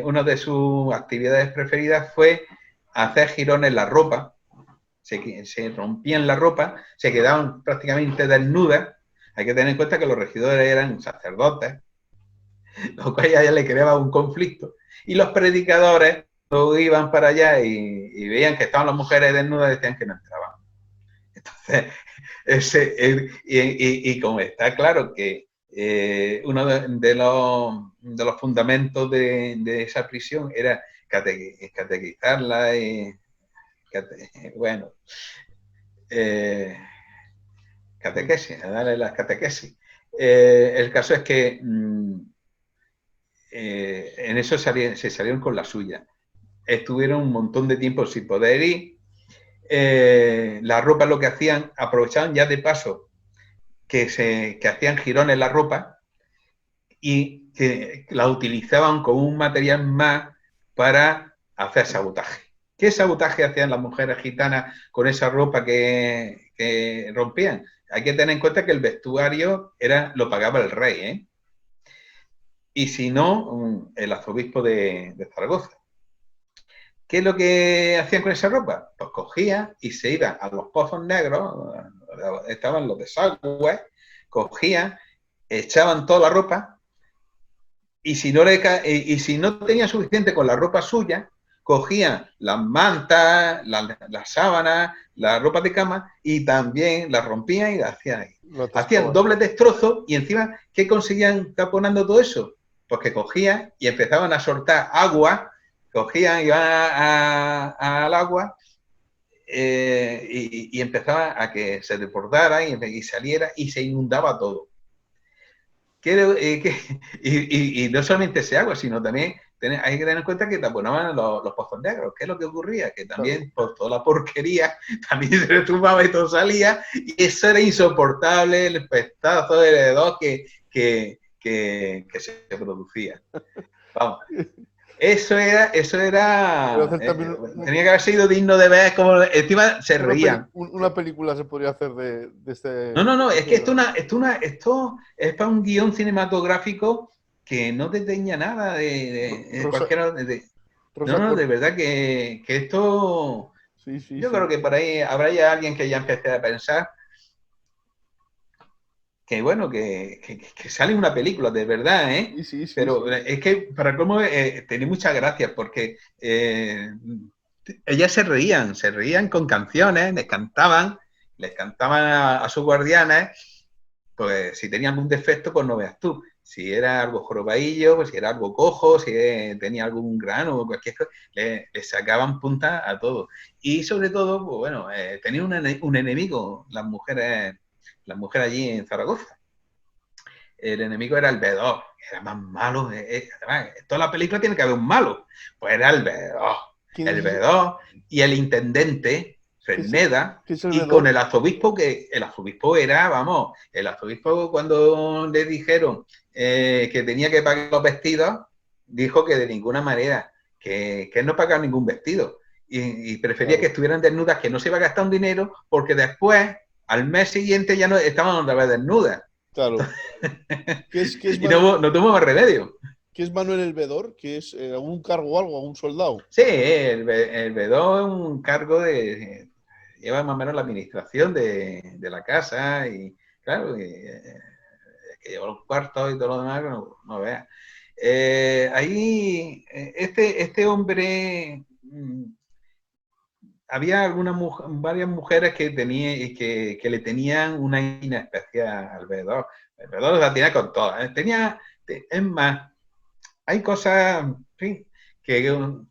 S2: una de sus actividades preferidas fue hacer jirones en la ropa. Se rompían la ropa, se quedaban prácticamente desnudas. Hay que tener en cuenta que los regidores eran sacerdotes, lo cual ya le creaba un conflicto. Y los predicadores iban para allá y veían que estaban las mujeres desnudas, decían que no entraban. Entonces, y como está claro que uno de los fundamentos de esa prisión era catequizarla, bueno, catequesis, darle las catequesis. El caso es que en eso se salieron con la suya. Estuvieron un montón de tiempo sin poder ir. La ropa, lo que hacían, aprovechaban ya de paso que hacían jirones en la ropa y que la utilizaban como un material más para hacer sabotaje. ¿Qué sabotaje hacían las mujeres gitanas con esa ropa que rompían? Hay que tener en cuenta que el vestuario lo pagaba el rey, ¿eh? Y si no, el arzobispo de Zaragoza. ¿Qué es lo que hacían con esa ropa? Pues cogían y se iban a los pozos negros, estaban los desagües, cogían, echaban toda la ropa y si no tenían suficiente con la ropa suya, cogían las mantas, las sábanas, la ropa de cama y también las rompían y las hacían dobles destrozos. Y encima, ¿qué conseguían taponando todo eso? Pues que cogían y empezaban a soltar agua, cogían, iban al agua y empezaba a que se desbordara y saliera y se inundaba todo. Y no solamente ese agua, sino también hay que tener en cuenta que taponaban los pozos negros. ¿Qué es lo que ocurría? Que también, por toda la porquería, también se retumbaba y todo salía, y eso era insoportable, el pestazo de hedor que se producía. Vamos. Eso era tenía que haber sido digno de ver, como encima se reían.
S1: Una película se podría hacer de este...
S2: No, es que esto es para un guión cinematográfico que no te tenía nada de cualquiera. No, de verdad que esto... Sí, yo creo que por ahí habrá ya alguien que ya empecé a pensar que bueno, que sale una película, de verdad, ¿eh?
S1: Sí,
S2: pero es que para cómo tenía muchas gracias, porque ellas se reían con canciones, les cantaban a sus guardianes, pues si tenían algún defecto, pues no veas tú. Si era algo jorobadillo, pues si era algo cojo, si tenía algún grano o cualquier cosa, le sacaban punta a todo. Y sobre todo, pues bueno, tenía un enemigo, las mujeres allí en Zaragoza. El enemigo era el vedor, era más malo. Además, en toda la película tiene que haber un malo. Pues era el vedor. El vedor y el intendente, Fresneda, y con el arzobispo, que el arzobispo era, vamos, el arzobispo cuando le dijeron que tenía que pagar los vestidos, dijo que de ninguna manera, que él no pagaba ningún vestido. Y prefería que estuvieran desnudas, que no se iba a gastar un dinero, porque después, al mes siguiente, ya no estaban otra vez desnudas.
S1: Claro.
S2: Y no tuvo más remedio.
S1: ¿Qué es Manuel el Vedor? ¿Qué es algún cargo o algo, algún soldado?
S2: Sí, el vedor es un cargo lleva más o menos la administración de la casa y, claro, que lleva los cuartos y todo lo demás, no veas. Ahí, este hombre, había varias mujeres que le tenían una especial al veedor. El veedor la tenía con todas. Es más, hay cosas, en fin, que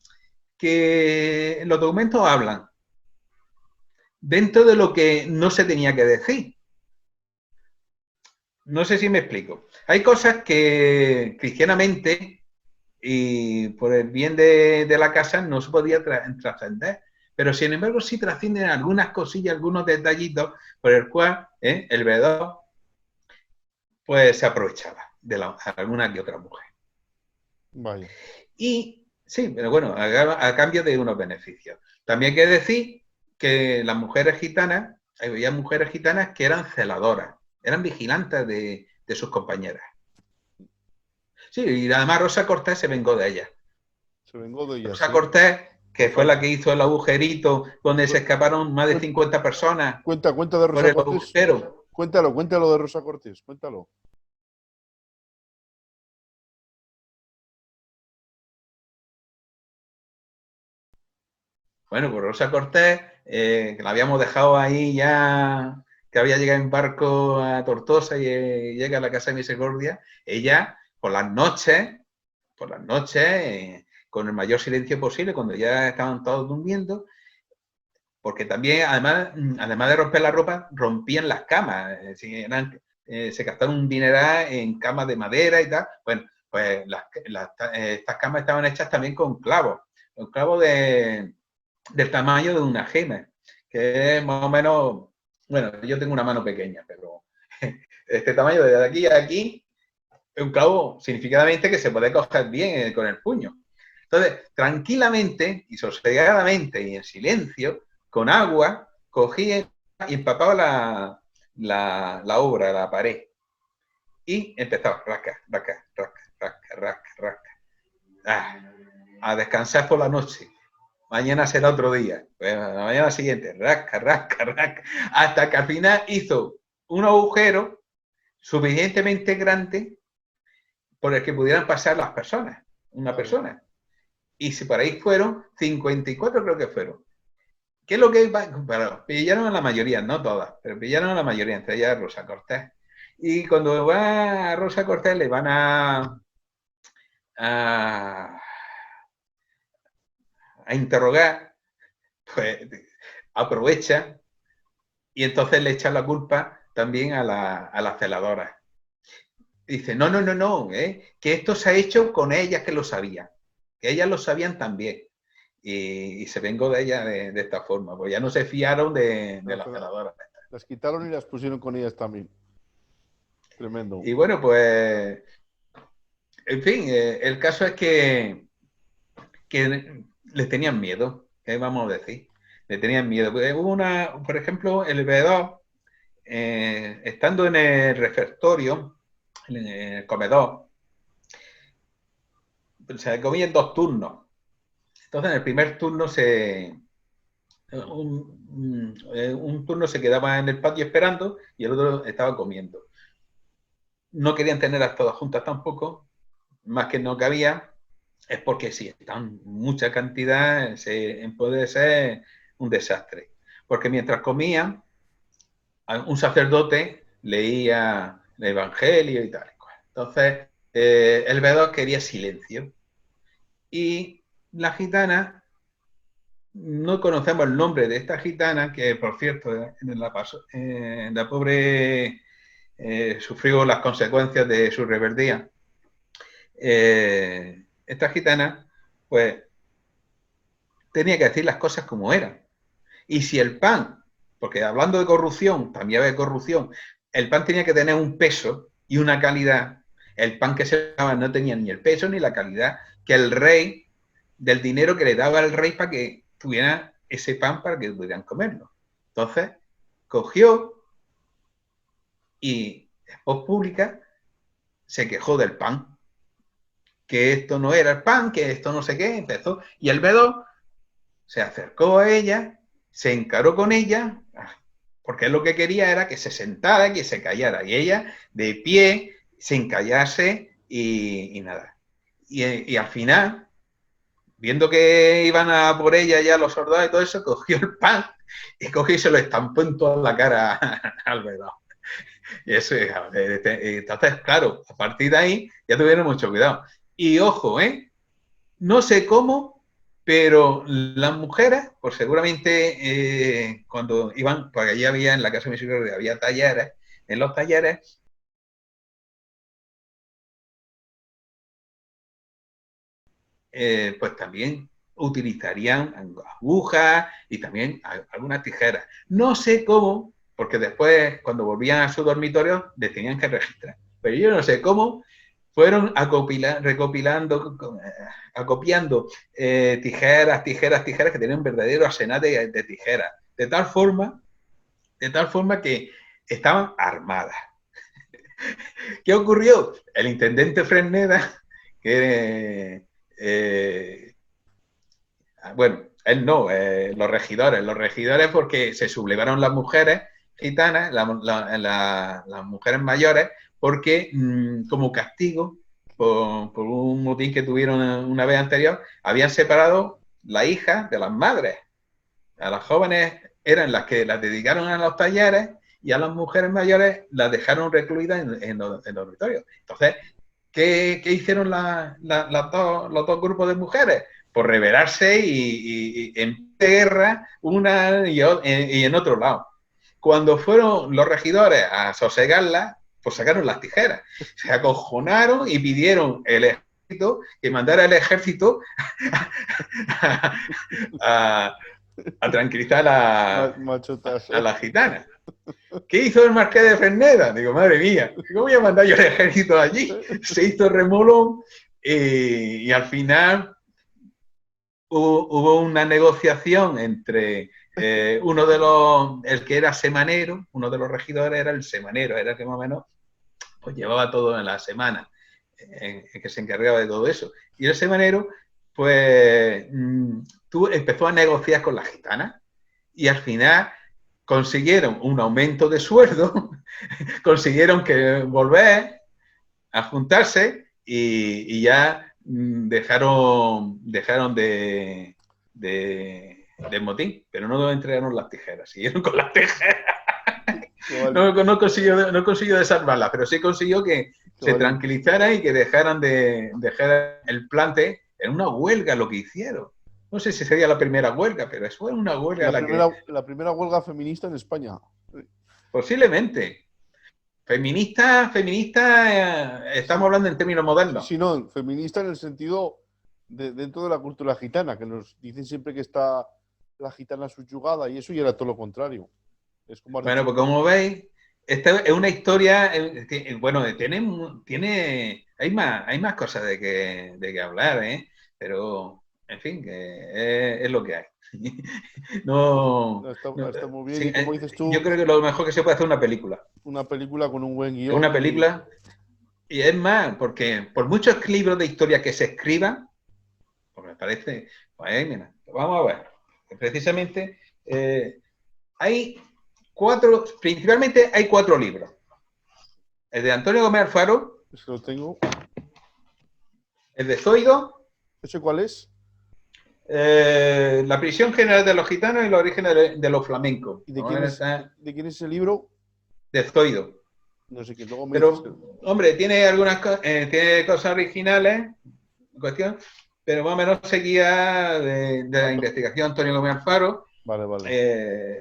S2: los documentos hablan dentro de lo que no se tenía que decir. No sé si me explico. Hay cosas que cristianamente y por el bien de la casa no se podía trascender. Pero sin embargo sí trascienden algunas cosillas, algunos detallitos por el cual el veedor pues se aprovechaba de alguna que otra mujer.
S1: Vaya.
S2: Y sí, pero bueno, a cambio de unos beneficios. También hay que decir que las mujeres gitanas, había mujeres gitanas que eran celadoras, eran vigilantes de sus compañeras. Sí, y además Rosa Cortés se vengó de ella.
S1: Se vengó de ella.
S2: Rosa Cortés, que fue la que hizo el agujerito donde se escaparon más de 50 personas.
S1: Cuenta de Rosa Cortés.
S2: Agujero.
S1: Cuéntalo de Rosa Cortés, cuéntalo.
S2: Bueno, pues Rosa Cortés, que la habíamos dejado ahí ya, que había llegado en barco a Tortosa y llega a la casa de Misericordia, ella por las noches, con el mayor silencio posible, cuando ya estaban todos durmiendo, porque también, además de romper la ropa, rompían las camas, se gastaron un dineral en camas de madera y tal. Bueno, pues estas camas estaban hechas también con clavos del tamaño de una gema, que es más o menos, bueno, yo tengo una mano pequeña, pero este tamaño de aquí a aquí es un clavo significativamente que se puede coger bien con el puño. Entonces, tranquilamente y sosegadamente y en silencio, con agua, cogía y empapaba la obra, la pared. Y empezaba, rasca. A descansar por la noche. Mañana será otro día. Bueno, la mañana siguiente, rasca. Hasta que al final hizo un agujero suficientemente grande por el que pudieran pasar las personas. Una persona. Y si por ahí fueron 54, creo que fueron. ¿Qué es lo que bueno, pillaron a la mayoría, no todas, pero pillaron a la mayoría, entre ellas Rosa Cortés. Y cuando va a Rosa Cortés le van a interrogar, pues aprovecha y entonces le echa la culpa también a la celadora. Dice, no, que esto se ha hecho con ellas que lo sabían, que ellas lo sabían también. Y se vengó de ella de esta forma, pues ya no se fiaron de las celadoras.
S1: Las quitaron y las pusieron con ellas también. Tremendo.
S2: Y bueno, pues, en fin, el caso es que les tenían miedo, ¿qué vamos a decir? Le tenían miedo. Hubo por ejemplo, el veedor, estando en el refectorio, en el comedor, se comía en 2 turnos. Entonces, en el primer turno un turno se quedaba en el patio esperando y el otro estaba comiendo. No querían tenerlas todas juntas tampoco, más que no cabía, es porque si están mucha cantidad, puede ser un desastre. Porque mientras comían, un sacerdote leía el Evangelio y tal. Entonces, el veedor quería silencio. Y la gitana, no conocemos el nombre de esta gitana, que por cierto, la pobre sufrió las consecuencias de su rebeldía. Esta gitana, pues, tenía que decir las cosas como eran. Y si el pan, porque hablando de corrupción, también había corrupción, el pan tenía que tener un peso y una calidad. El pan que se daba no tenía ni el peso ni la calidad que el rey, del dinero que le daba al rey para que tuviera ese pan para que pudieran comerlo. Entonces, cogió y después pública se quejó del pan, que esto no era el pan, que esto no sé qué, empezó. Y el veedor se acercó a ella, se encaró con ella, porque él lo que quería era que se sentara y que se callara. Y ella, de pie, sin callarse y nada. Y al final, viendo que iban a por ella ya los soldados y todo eso, cogió el pan y cogió y se lo estampó en toda la cara al vedado. Y eso, entonces, claro, a partir de ahí ya tuvieron mucho cuidado. Y ojo, no sé cómo, pero las mujeres, pues seguramente cuando iban, porque allí había, en la casa de mis hijos, había talleres, en los talleres pues también utilizarían agujas y también algunas tijeras. No sé cómo, porque después cuando volvían a su dormitorio les tenían que registrar, pero yo no sé cómo fueron recopilando, acopiando tijeras que tenían un verdadero arsenal de tijeras, de tal forma que estaban armadas. ¿Qué ocurrió? El intendente Fresneda, que bueno, él no, los regidores porque se sublevaron las mujeres gitanas, las mujeres mayores, porque como castigo por un motín que tuvieron una vez anterior, habían separado la hija de las madres. A las jóvenes eran las que las dedicaron a los talleres y a las mujeres mayores las dejaron recluidas en los dormitorios. Entonces, ¿qué hicieron los dos grupos de mujeres? Por rebelarse y en guerra una y en otro lado. Cuando fueron los regidores a sosegarla, pues sacaron las tijeras. Se acojonaron y pidieron el ejército que mandara el ejército a tranquilizar a la gitana. ¿Qué hizo el marqués de Fresneda? Digo, madre mía, ¿cómo voy a mandar yo el ejército allí? Se hizo remolón y al final hubo una negociación entre uno de el que era semanero, uno de los regidores era el semanero, era el que más o menos pues llevaba todo en la semana, que se encargaba de todo eso. Y el semanero, pues, empezó a negociar con la gitana y al final consiguieron un aumento de sueldo, consiguieron que volver a juntarse y ya dejaron de motín, pero no entregaron las tijeras, siguieron con las tijeras. No consiguió desarmarlas, pero sí consiguió que se tranquilizara y que dejaran de dejar el plante en una huelga lo que hicieron. No sé si sería la primera huelga, pero eso fue una huelga
S1: la primera huelga feminista en España.
S2: Posiblemente. Feminista, estamos hablando en términos modernos.
S1: Sí, no, feminista en el sentido dentro de la cultura gitana, que nos dicen siempre que está la gitana subyugada y eso, y era todo lo contrario.
S2: Es como bueno, pues como veis, esta es una historia, bueno, hay más cosas de que hablar, pero, en fin, que es lo que hay.
S1: Está muy bien.
S2: Sí,
S1: y como dices tú,
S2: yo creo que lo mejor que se puede hacer es una película.
S1: Una película con un buen guión.
S2: Una película. Y es más, porque por muchos libros de historia que se escriban, pues me parece, pues mira, vamos a ver. Precisamente principalmente hay 4 libros. El de Antonio Gómez Alfaro.
S1: Ese lo tengo.
S2: El de Zoido.
S1: ¿Ese cuál es?
S2: La prisión general de los gitanos y los orígenes de los flamencos.
S1: ¿Y de quién es ese libro?
S2: De Zoido.
S1: No sé qué. Luego
S2: hombre, tiene tiene cosas originales, en cuestión, pero más o menos seguía de la investigación Antonio Gómez Alfaro.
S1: Vale.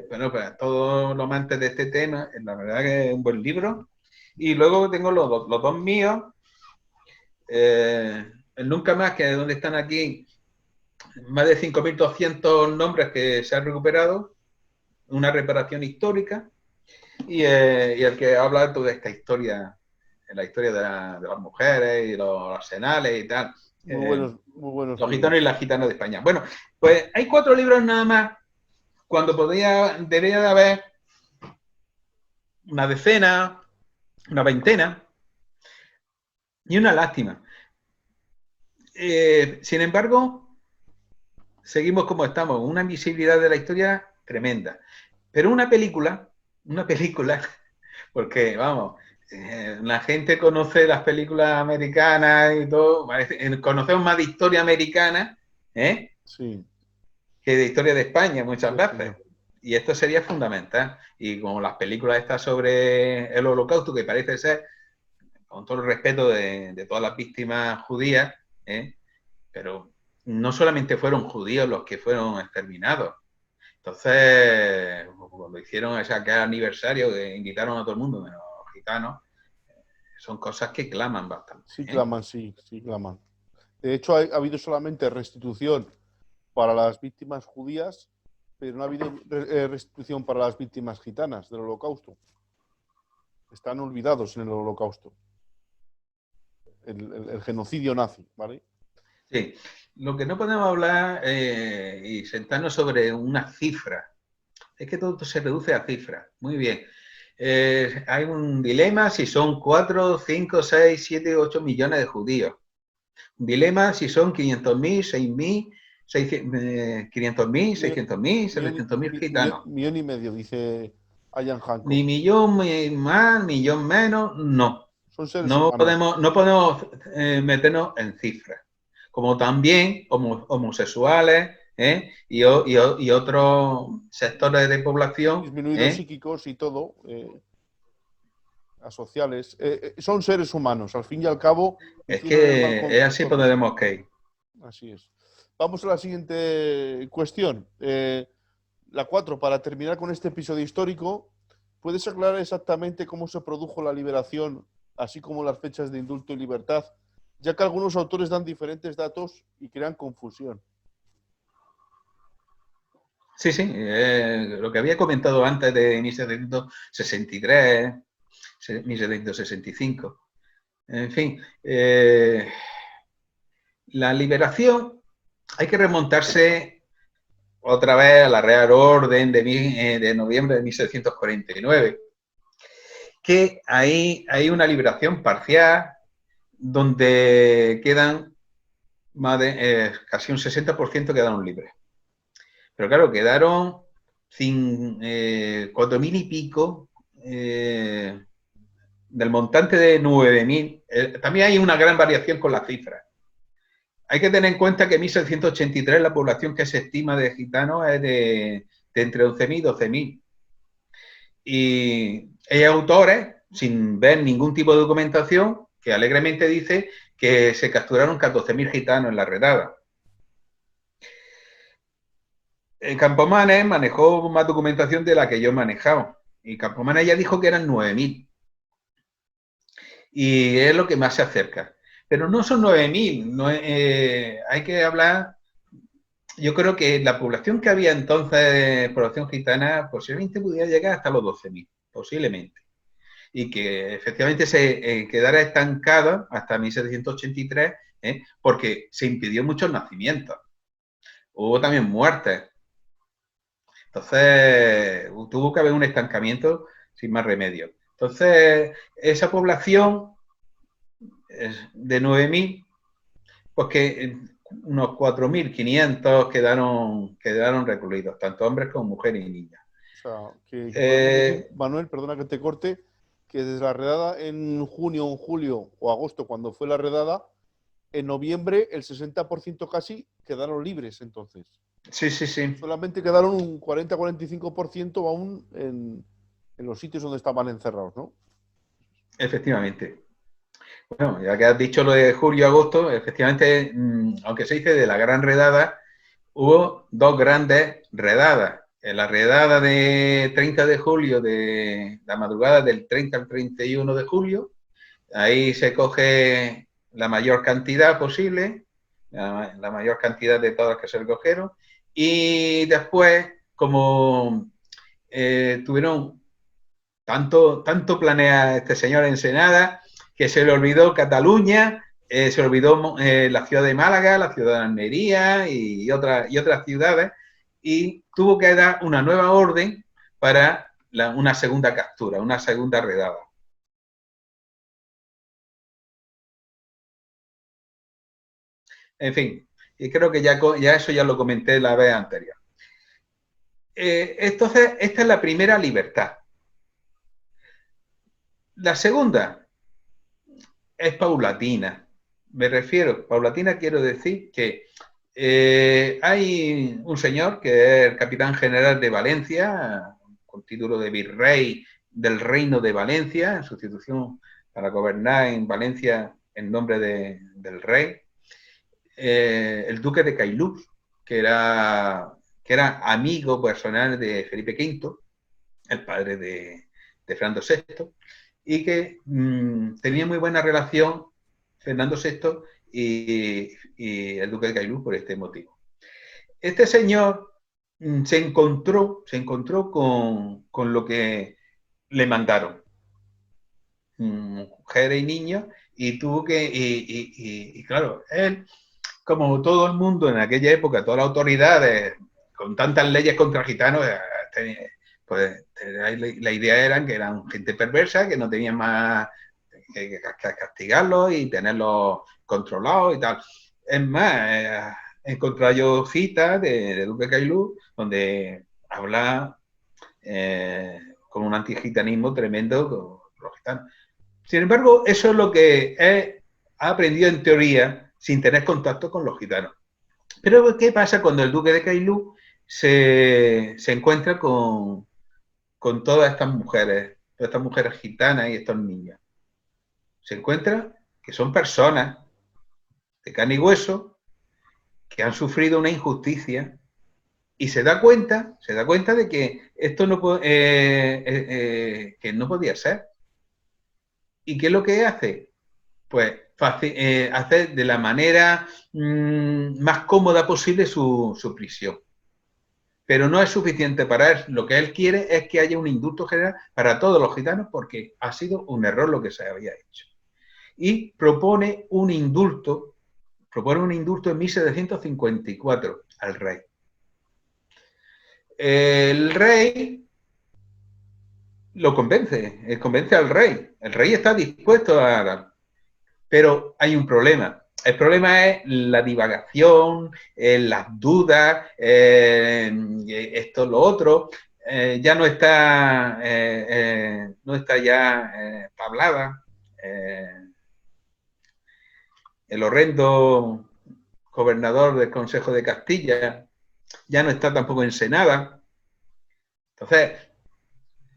S2: Bueno, pues todos los amantes de este tema, la verdad que es un buen libro. Y luego tengo los dos míos. El Nunca Más, que es donde están aquí más de 5.200 nombres que se han recuperado, una reparación histórica, y el que habla de toda esta historia, la historia de las mujeres y los arsenales y tal.
S1: Muy buenos.
S2: Los gitanos y las gitanas de España. Bueno, pues hay 4 libros nada más, cuando debería de haber una decena, una veintena, y una lástima. Sin embargo, seguimos como estamos, una visibilidad de la historia tremenda. Pero una película, porque vamos, la gente conoce las películas americanas y todo, conocemos más de historia americana
S1: Sí,
S2: que de historia de España muchas
S1: sí,
S2: veces. Y esto sería fundamental. Y como las películas estas sobre el Holocausto, que parece ser, con todo el respeto de todas las víctimas judías, pero no solamente fueron judíos los que fueron exterminados. Entonces, cuando hicieron aquel aniversario que invitaron a todo el mundo, menos gitanos, son cosas que claman bastante.
S1: sí claman, sí claman. De hecho, ha habido solamente restitución para las víctimas judías, pero no ha habido restitución para las víctimas gitanas del Holocausto. Están olvidados en el Holocausto. El genocidio nazi, ¿vale?
S2: Sí, lo que no podemos hablar y sentarnos sobre una cifra, es que todo se reduce a cifras. Muy bien. Hay un dilema si son 4, 5, 6, 7, 8 millones de judíos. Un dilema si son 500.000, 6.000, 500.000, 600.000, 700.000 gitanos.
S1: Millón y medio, dice Ian Hancock.
S2: Ni millón más, millón menos, no.
S1: Son seres
S2: No
S1: humanos.
S2: podemos meternos en cifras. Como también homosexuales y otros sectores de población.
S1: Disminuidos psíquicos y todo, asociales. Son seres humanos, al fin y al cabo.
S2: Es que es así podemos que ir.
S1: Así es. Vamos a la siguiente cuestión. La 4, para terminar con este episodio histórico, ¿puedes aclarar exactamente cómo se produjo la liberación, así como las fechas de indulto y libertad, ya que algunos autores dan diferentes datos y crean confusión?
S2: Sí, lo que había comentado antes de 1763, 1765. En fin, la liberación hay que remontarse otra vez a la Real Orden de noviembre de 1749, que ahí hay una liberación parcial donde quedan casi un 60% quedaron libres. Pero claro, quedaron 4.000 y pico del montante de 9.000. También hay una gran variación con las cifras. Hay que tener en cuenta que en 1683 la población que se estima de gitanos es de entre 11.000 y 12.000. Y hay autores, sin ver ningún tipo de documentación, que alegremente dice que se capturaron 14.000 gitanos en la redada. Campomanes manejó más documentación de la que yo he manejado. Y Campomanes ya dijo que eran 9.000. Y es lo que más se acerca. Pero no son 9.000. Hay que hablar. Yo creo que la población que había entonces, población gitana, posiblemente pudiera llegar hasta los 12.000. Posiblemente. Y que efectivamente se quedara estancada hasta 1783, porque se impidió muchos nacimientos. Hubo también muertes. Entonces, tuvo que haber un estancamiento sin más remedio. Entonces, esa población de 9.000, pues que unos 4.500 quedaron recluidos, tanto hombres como mujeres y niñas.
S1: O sea, que podemos decir, Manuel, perdona que te corte, que desde la redada en junio, en julio o agosto, cuando fue la redada, en noviembre el 60% casi quedaron libres entonces.
S2: Sí.
S1: Solamente quedaron un 40-45% aún en los sitios donde estaban encerrados, ¿no?
S2: Efectivamente. Bueno, ya que has dicho lo de julio-agosto, efectivamente, aunque se dice de la gran redada, hubo dos grandes redadas. En la redada de 30 de julio, de la madrugada del 30 al 31 de julio, ahí se coge la mayor cantidad posible, la mayor cantidad de todas las que se recogieron, y después, como tuvieron tanto planea este señor Ensenada, que se le olvidó Cataluña, se le olvidó la ciudad de Málaga, la ciudad de Almería y otras ciudades, y tuvo que dar una nueva orden para una segunda captura, una segunda redada. En fin, y creo que ya eso ya lo comenté la vez anterior. Entonces, esta es la primera libertad. La segunda es paulatina. Me refiero, paulatina quiero decir que hay un señor que es el capitán general de Valencia, con título de virrey del Reino de Valencia, en sustitución para gobernar en Valencia en nombre del rey, el duque de Caylus, que era amigo personal de Felipe V, el padre de Fernando VI, y que tenía muy buena relación Fernando VI y el duque de Caylus por este motivo. Este señor se encontró con lo que le mandaron, mujeres y niños, y tuvo que, y claro, él, como todo el mundo en aquella época, todas las autoridades, con tantas leyes contra gitanos, pues la idea era que eran gente perversa, que no tenían más que castigarlos y tenerlos controlados y tal. Es más, he encontrado yo citas de Duque Caylus donde habla con un antigitanismo tremendo con los gitanos. Sin embargo, eso es lo que ha aprendido en teoría sin tener contacto con los gitanos. Pero ¿qué pasa cuando el duque de Caylus se encuentra con todas estas mujeres gitanas y estos niños? Se encuentra que son personas de carne y hueso que han sufrido una injusticia y se da cuenta de que esto que no podía ser. ¿Y qué es lo que hace? Pues hacer de la manera más cómoda posible su prisión. Pero no es suficiente para él. Lo que él quiere es que haya un indulto general para todos los gitanos porque ha sido un error lo que se había hecho. Y propone un indulto en 1754 al rey. El rey lo convence al rey. El rey está dispuesto a... Pero hay un problema. El problema es la divagación, las dudas, esto, lo otro. Ya no está ya tablada. El horrendo gobernador del Consejo de Castilla ya no está tampoco en Senada. Entonces,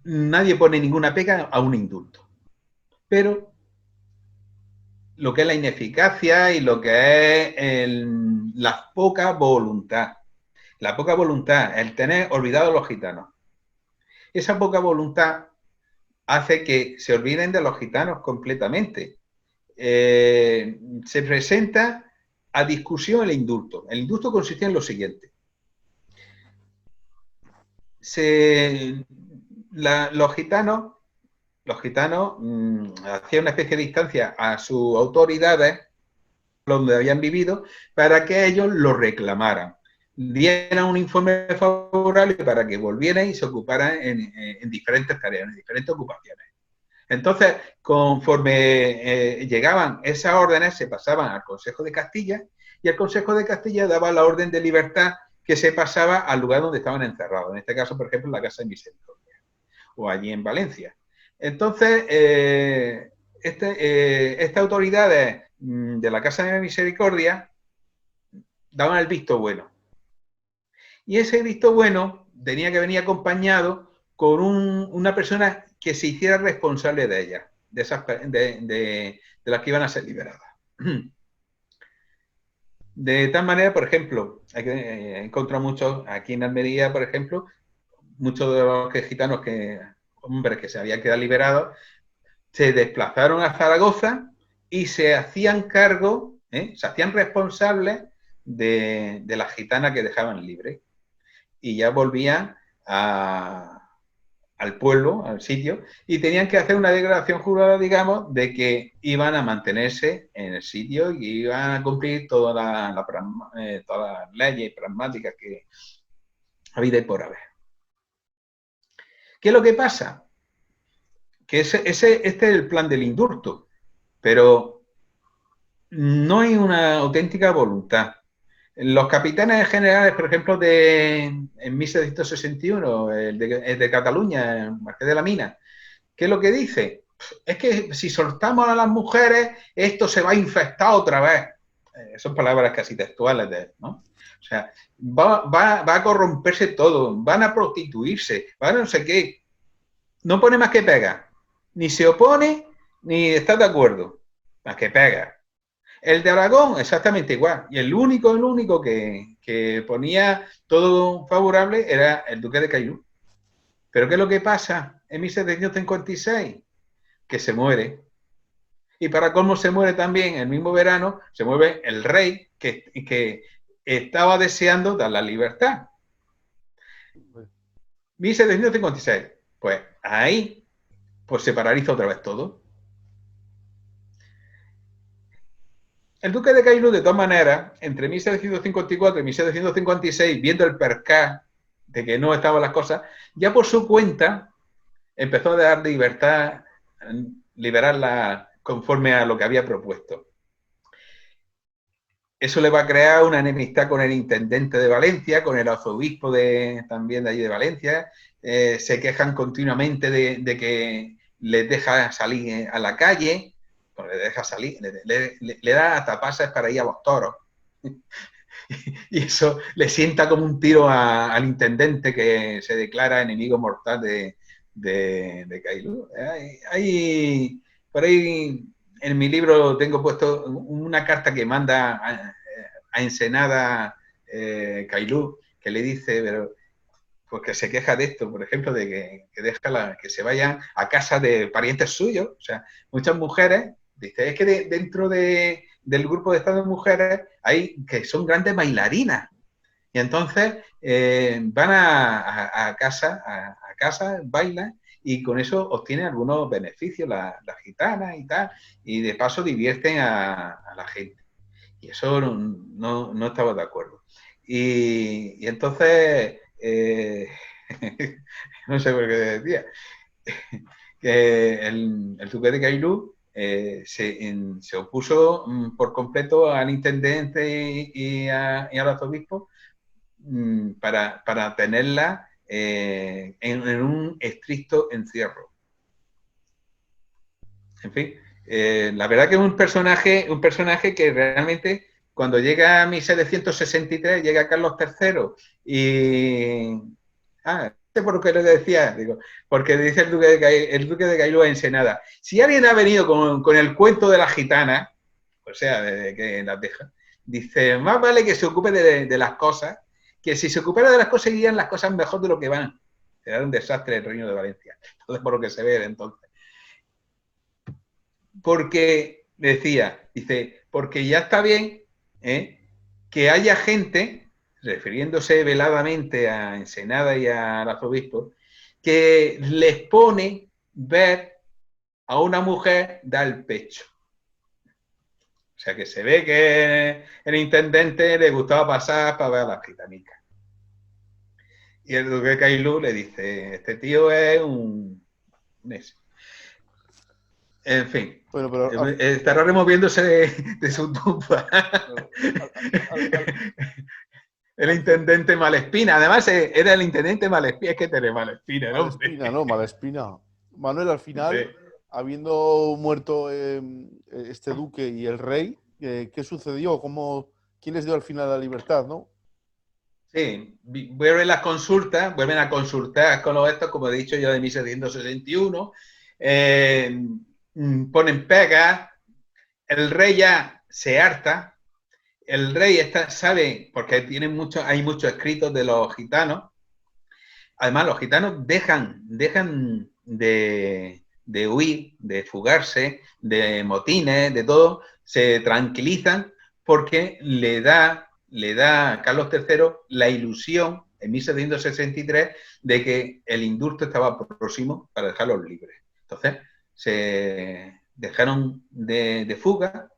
S2: nadie pone ninguna pega a un indulto. Pero lo que es la ineficacia y lo que es la poca voluntad. La poca voluntad, el tener olvidado a los gitanos. Esa poca voluntad hace que se olviden de los gitanos completamente. Se presenta a discusión el indulto. El indulto consistía en lo siguiente. Los gitanos hacían una especie de instancia a sus autoridades donde habían vivido para que ellos lo reclamaran, dieran un informe favorable para que volvieran y se ocuparan en diferentes tareas, en diferentes ocupaciones. Entonces, conforme llegaban esas órdenes, se pasaban al Consejo de Castilla y el Consejo de Castilla daba la orden de libertad que se pasaba al lugar donde estaban encerrados. En este caso, por ejemplo, la Casa de Misericordia o allí en Valencia. Entonces, estas autoridades de la Casa de Misericordia daban el visto bueno. Y ese visto bueno tenía que venir acompañado con una persona que se hiciera responsable de ellas, de las que iban a ser liberadas. De tal manera, por ejemplo, he encontrado muchos, aquí en Almería, por ejemplo, muchos de los gitanos hombres que se habían quedado liberados, se desplazaron a Zaragoza y se hacían cargo, se hacían responsables de la gitana que dejaban libre. Y ya volvían al pueblo, al sitio, y tenían que hacer una declaración jurada, digamos, de que iban a mantenerse en el sitio y iban a cumplir todas las leyes pragmáticas que había por haber. ¿Qué es lo que pasa? Que este es el plan del indulto, pero no hay una auténtica voluntad. Los capitanes generales, por ejemplo, en 1761, el de Cataluña, el Marqués de la Mina, ¿qué es lo que dice? es que si soltamos a las mujeres, esto se va a infectar otra vez. Son palabras casi textuales de él, ¿no? O sea, va a corromperse todo, van a prostituirse, van a no sé qué. No pone más que pega. Ni se opone, ni está de acuerdo. Más que pega. El de Aragón, exactamente igual. Y el único que ponía todo favorable era el duque de Cailú. Pero ¿qué es lo que pasa en 1756? Que se muere. Y para cómo se muere también, el mismo verano, se muere el rey que estaba deseando dar la libertad. 1756. Pues ahí pues se paraliza otra vez todo. El duque de Cailú, de todas maneras, entre 1754 y 1756, viendo el percás de que no estaban las cosas, ya por su cuenta empezó a dar libertad, liberarla conforme a lo que había propuesto. Eso le va a crear una enemistad con el intendente de Valencia, con el arzobispo también de allí de Valencia. Se quejan continuamente de que les deja salir a la calle, pues le deja salir, le da hasta pases para ir a los toros. Y eso le sienta como un tiro al intendente que se declara enemigo mortal de Cailú. Por ahí en mi libro tengo puesto una carta que manda a Ensenada Cailú, que le dice, pero pues que se queja de esto, por ejemplo, de que deja que se vayan a casa de parientes suyos. O sea, muchas mujeres, dice, es que dentro del grupo de estas mujeres hay que son grandes bailarinas. Y entonces van a casa, bailan y con eso obtienen algunos beneficios las gitanas y tal, y de paso divierten a la gente. Y eso no estaba de acuerdo. Y entonces, no sé por qué decía, que el duque de Cailú se opuso por completo al intendente y al arzobispo para tenerla en un estricto encierro. En fin, la verdad que es un personaje que realmente cuando llega a 1763, llega Carlos III y... por lo que le decía, digo, porque dice el duque de Cailú a Ensenada, si alguien ha venido con el cuento de la gitana, o sea, de que las deja, dice, más vale que se ocupe de las cosas, que si se ocupara de las cosas irían las cosas mejor de lo que van. Será un desastre el Reino de Valencia. Entonces, por lo que se ve entonces. Porque, decía, dice, porque ya está bien que haya gente, refiriéndose veladamente a Ensenada y al arzobispo, que les pone ver a una mujer dar el pecho. O sea que se ve que el intendente le gustaba pasar para ver a las gitanicas. Y el duque Cailú le dice, este tío es un... En fin,
S1: bueno, pero
S2: estará removiéndose de su tumba. El intendente Malespina. Además, era el intendente Malespina. Es que tiene Malespina, ¿no?
S1: Malespina, ¿no? Malespina. Manuel, al final,
S2: Sí.
S1: habiendo muerto este duque y el rey, ¿qué sucedió? ¿Quién les dio al final la libertad, no?
S2: Sí, vuelven a consultar con los estos, como he dicho yo, de 1761. Ponen pegas. El rey ya se harta. El rey sabe, porque hay muchos escritos de los gitanos. Además, los gitanos dejan de huir, de fugarse, de motines, de todo, se tranquilizan porque le da a Carlos III la ilusión, en 1763, de que el indulto estaba próximo para dejarlos libres. Entonces, se dejaron de fuga,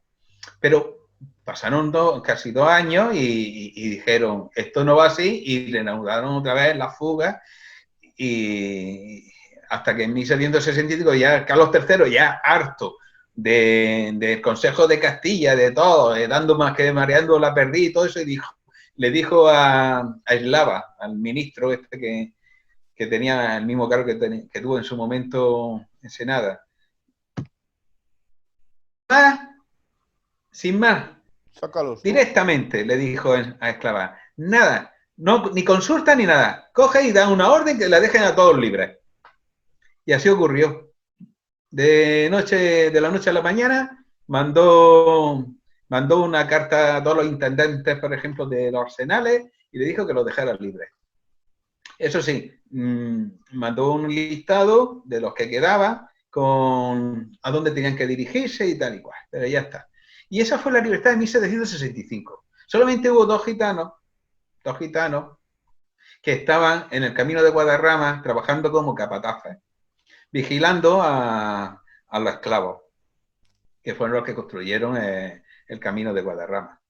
S2: pero pasaron casi 2 años y dijeron, esto no va así, y reanudaron otra vez la fuga, y hasta que en 1765 ya Carlos III, ya harto del Consejo de Castilla, de todo, dando más que mareando la perdiz y todo eso, y le dijo a Eslava, al ministro que tenía el mismo cargo que tuvo en su momento en Senada, sin más,
S1: Sácalos, ¿no?
S2: directamente le dijo a Esclava, nada, no, ni consulta ni nada, coge y da una orden que la dejen a todos libres. Y así ocurrió. De la noche a la mañana, mandó una carta a todos los intendentes, por ejemplo, de los arsenales, y le dijo que los dejara libres. Eso sí, mandó un listado de los que quedaban con a dónde tenían que dirigirse y tal y cual, pero ya está. Y esa fue la libertad de 1765. Solamente hubo dos gitanos que estaban en el camino de Guadarrama trabajando como capataces, vigilando a los esclavos, que fueron los que construyeron el camino de Guadarrama.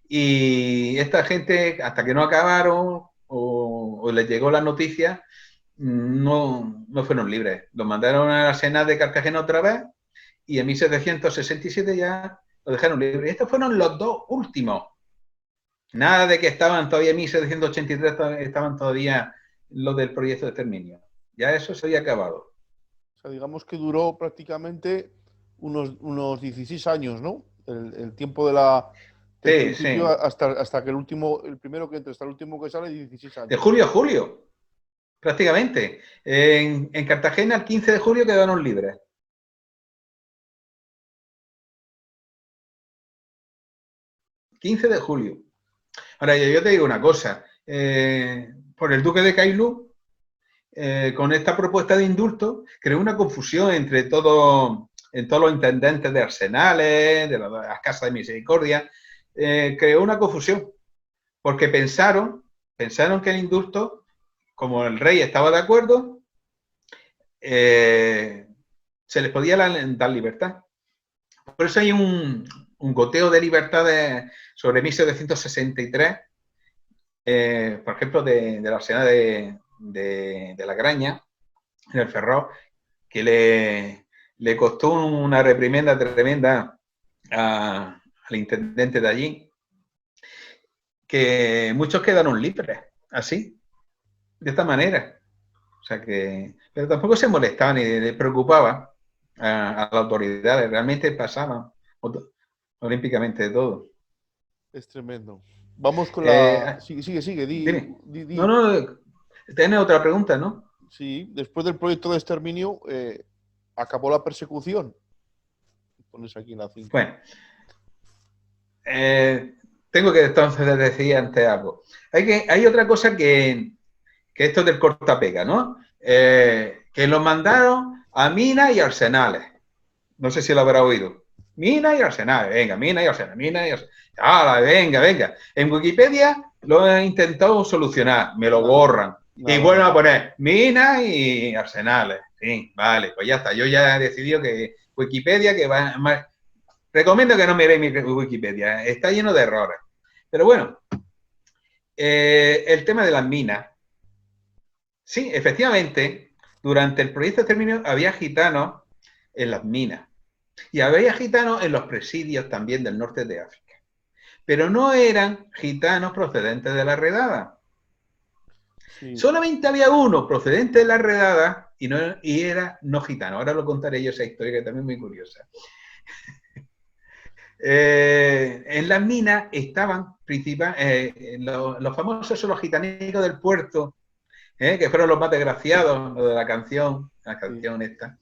S2: Y esta gente, hasta que no acabaron o les llegó la noticia, no fueron libres. Los mandaron a la Senat de Cartagena otra vez y en 1767 ya lo dejaron libre. Y estos fueron los dos últimos. Nada de que estaban todavía en 1783, estaban todavía los del proyecto de exterminio. Ya eso se había acabado.
S1: O sea, digamos que duró prácticamente unos 16 años, ¿no? El tiempo del
S2: Sí,
S1: principio
S2: sí.
S1: hasta que el primero que entra hasta el último que sale, 16
S2: De
S1: años.
S2: julio a julio, prácticamente. En Cartagena, el 15 de julio quedaron libres. 15 de julio. Ahora, yo te digo una cosa. Por el duque de Cailú, con esta propuesta de indulto, creó una confusión en todos los intendentes de arsenales, de las casas de misericordia. Creó una confusión, porque pensaron que el indulto, como el rey estaba de acuerdo, se les podía dar libertad. Por eso hay un goteo de libertades sobre 1763, por ejemplo, de la Arsenal de la Graña, en el Ferrol, que le costó una reprimenda tremenda al intendente de allí, que muchos quedaron libres, así, de esta manera. O sea que, pero tampoco se molestaban ni les preocupaba a las autoridades, realmente pasaban olímpicamente de todo.
S1: Es tremendo. Vamos con la.
S2: Eh,
S1: Sigue.
S2: Dime. No, tienes otra pregunta, ¿no?
S1: Sí, después del proyecto de exterminio, acabó la persecución. Pones aquí en la cinta.
S2: Bueno, tengo que entonces decir antes algo. Hay otra cosa que esto del cortapega, ¿no? Que lo mandaron a minas y arsenales. No sé si lo habrá oído. Minas y arsenales, venga, minas y arsenales, minas y arsenales. ¡Hala, venga! En Wikipedia lo he intentado solucionar, me lo
S1: Nada,
S2: borran. Y
S1: nada,
S2: vuelven a
S1: nada.
S2: poner minas y arsenales. Sí, vale, pues ya está. Yo ya he decidido que Wikipedia, que va más. Recomiendo que no miréis mi Wikipedia, está lleno de errores. Pero bueno, el tema de las minas. Sí, efectivamente, durante el proyecto de exterminio había gitanos en las minas y había gitanos en los presidios también del norte de África. Pero no eran gitanos procedentes de la redada.
S1: Sí.
S2: Solamente había uno procedente de la redada y era no gitano. Ahora lo contaré yo esa historia que también es muy curiosa. En las minas estaban los famosos son los gitanicos del puerto, que fueron los más desgraciados, lo de la canción
S1: Sí.
S2: esta.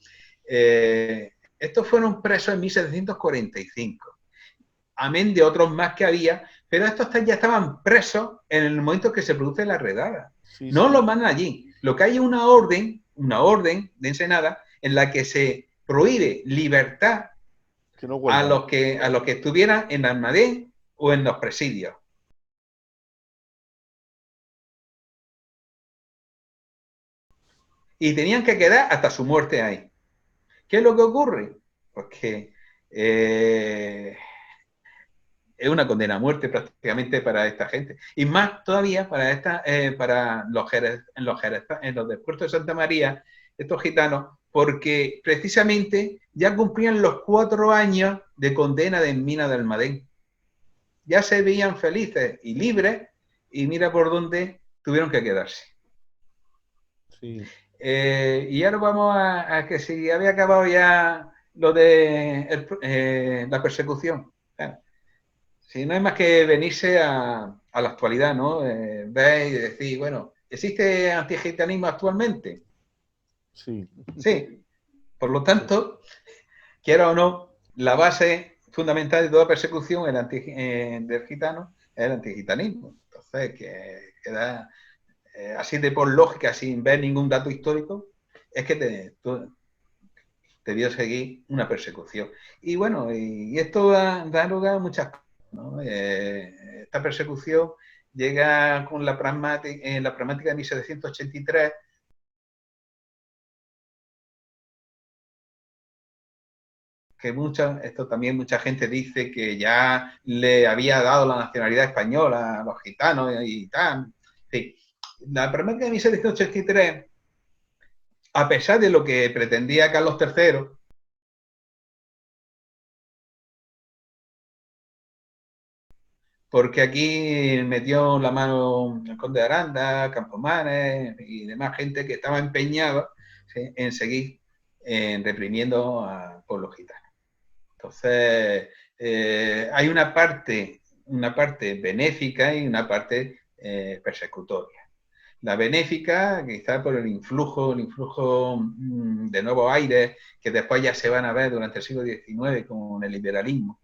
S2: Estos fueron presos en 1745, amén de otros más que había, pero estos ya estaban presos en el momento que se produce la redada.
S1: Sí,
S2: No
S1: sí.
S2: los mandan allí. Lo que hay es una orden de Ensenada en la que se prohíbe libertad
S1: Que no
S2: a
S1: vuelvan.
S2: los que estuvieran en Almadén o en los presidios. Y tenían que quedar hasta su muerte ahí. ¿Qué es lo que ocurre? Pues que es una condena a muerte prácticamente para esta gente. Y más todavía para los del puerto de Santa María, estos gitanos, porque precisamente ya cumplían los 4 años de condena de Mina de Almadén. Ya se veían felices y libres y mira por dónde tuvieron que quedarse.
S1: Sí.
S2: Y ahora vamos a que si había acabado ya lo de la persecución. Bueno, si no hay más que venirse a la actualidad, ¿no? Ver y decir, bueno, ¿existe antigitanismo actualmente?
S1: Sí.
S2: Sí. Por lo tanto, quiera o no, la base fundamental de toda persecución del gitano es el antigitanismo. Entonces, que queda así de por lógica, sin ver ningún dato histórico, es que debió seguir una persecución. Y bueno, y esto da lugar a muchas cosas, ¿no? Esta persecución llega con la pragmática de 1783, que esto también mucha gente dice que ya le había dado la nacionalidad española a los gitanos y tal. Sí. La pragmática de 1783, a pesar de lo que pretendía Carlos III, porque aquí metió la mano el conde de Aranda, Campomanes y demás gente que estaba empeñada, ¿sí?, en seguir reprimiendo al pueblo gitano. Entonces, hay una parte benéfica y una parte persecutoria. La benéfica, quizá por el influjo de nuevos aires que después ya se van a ver durante el siglo XIX con el liberalismo,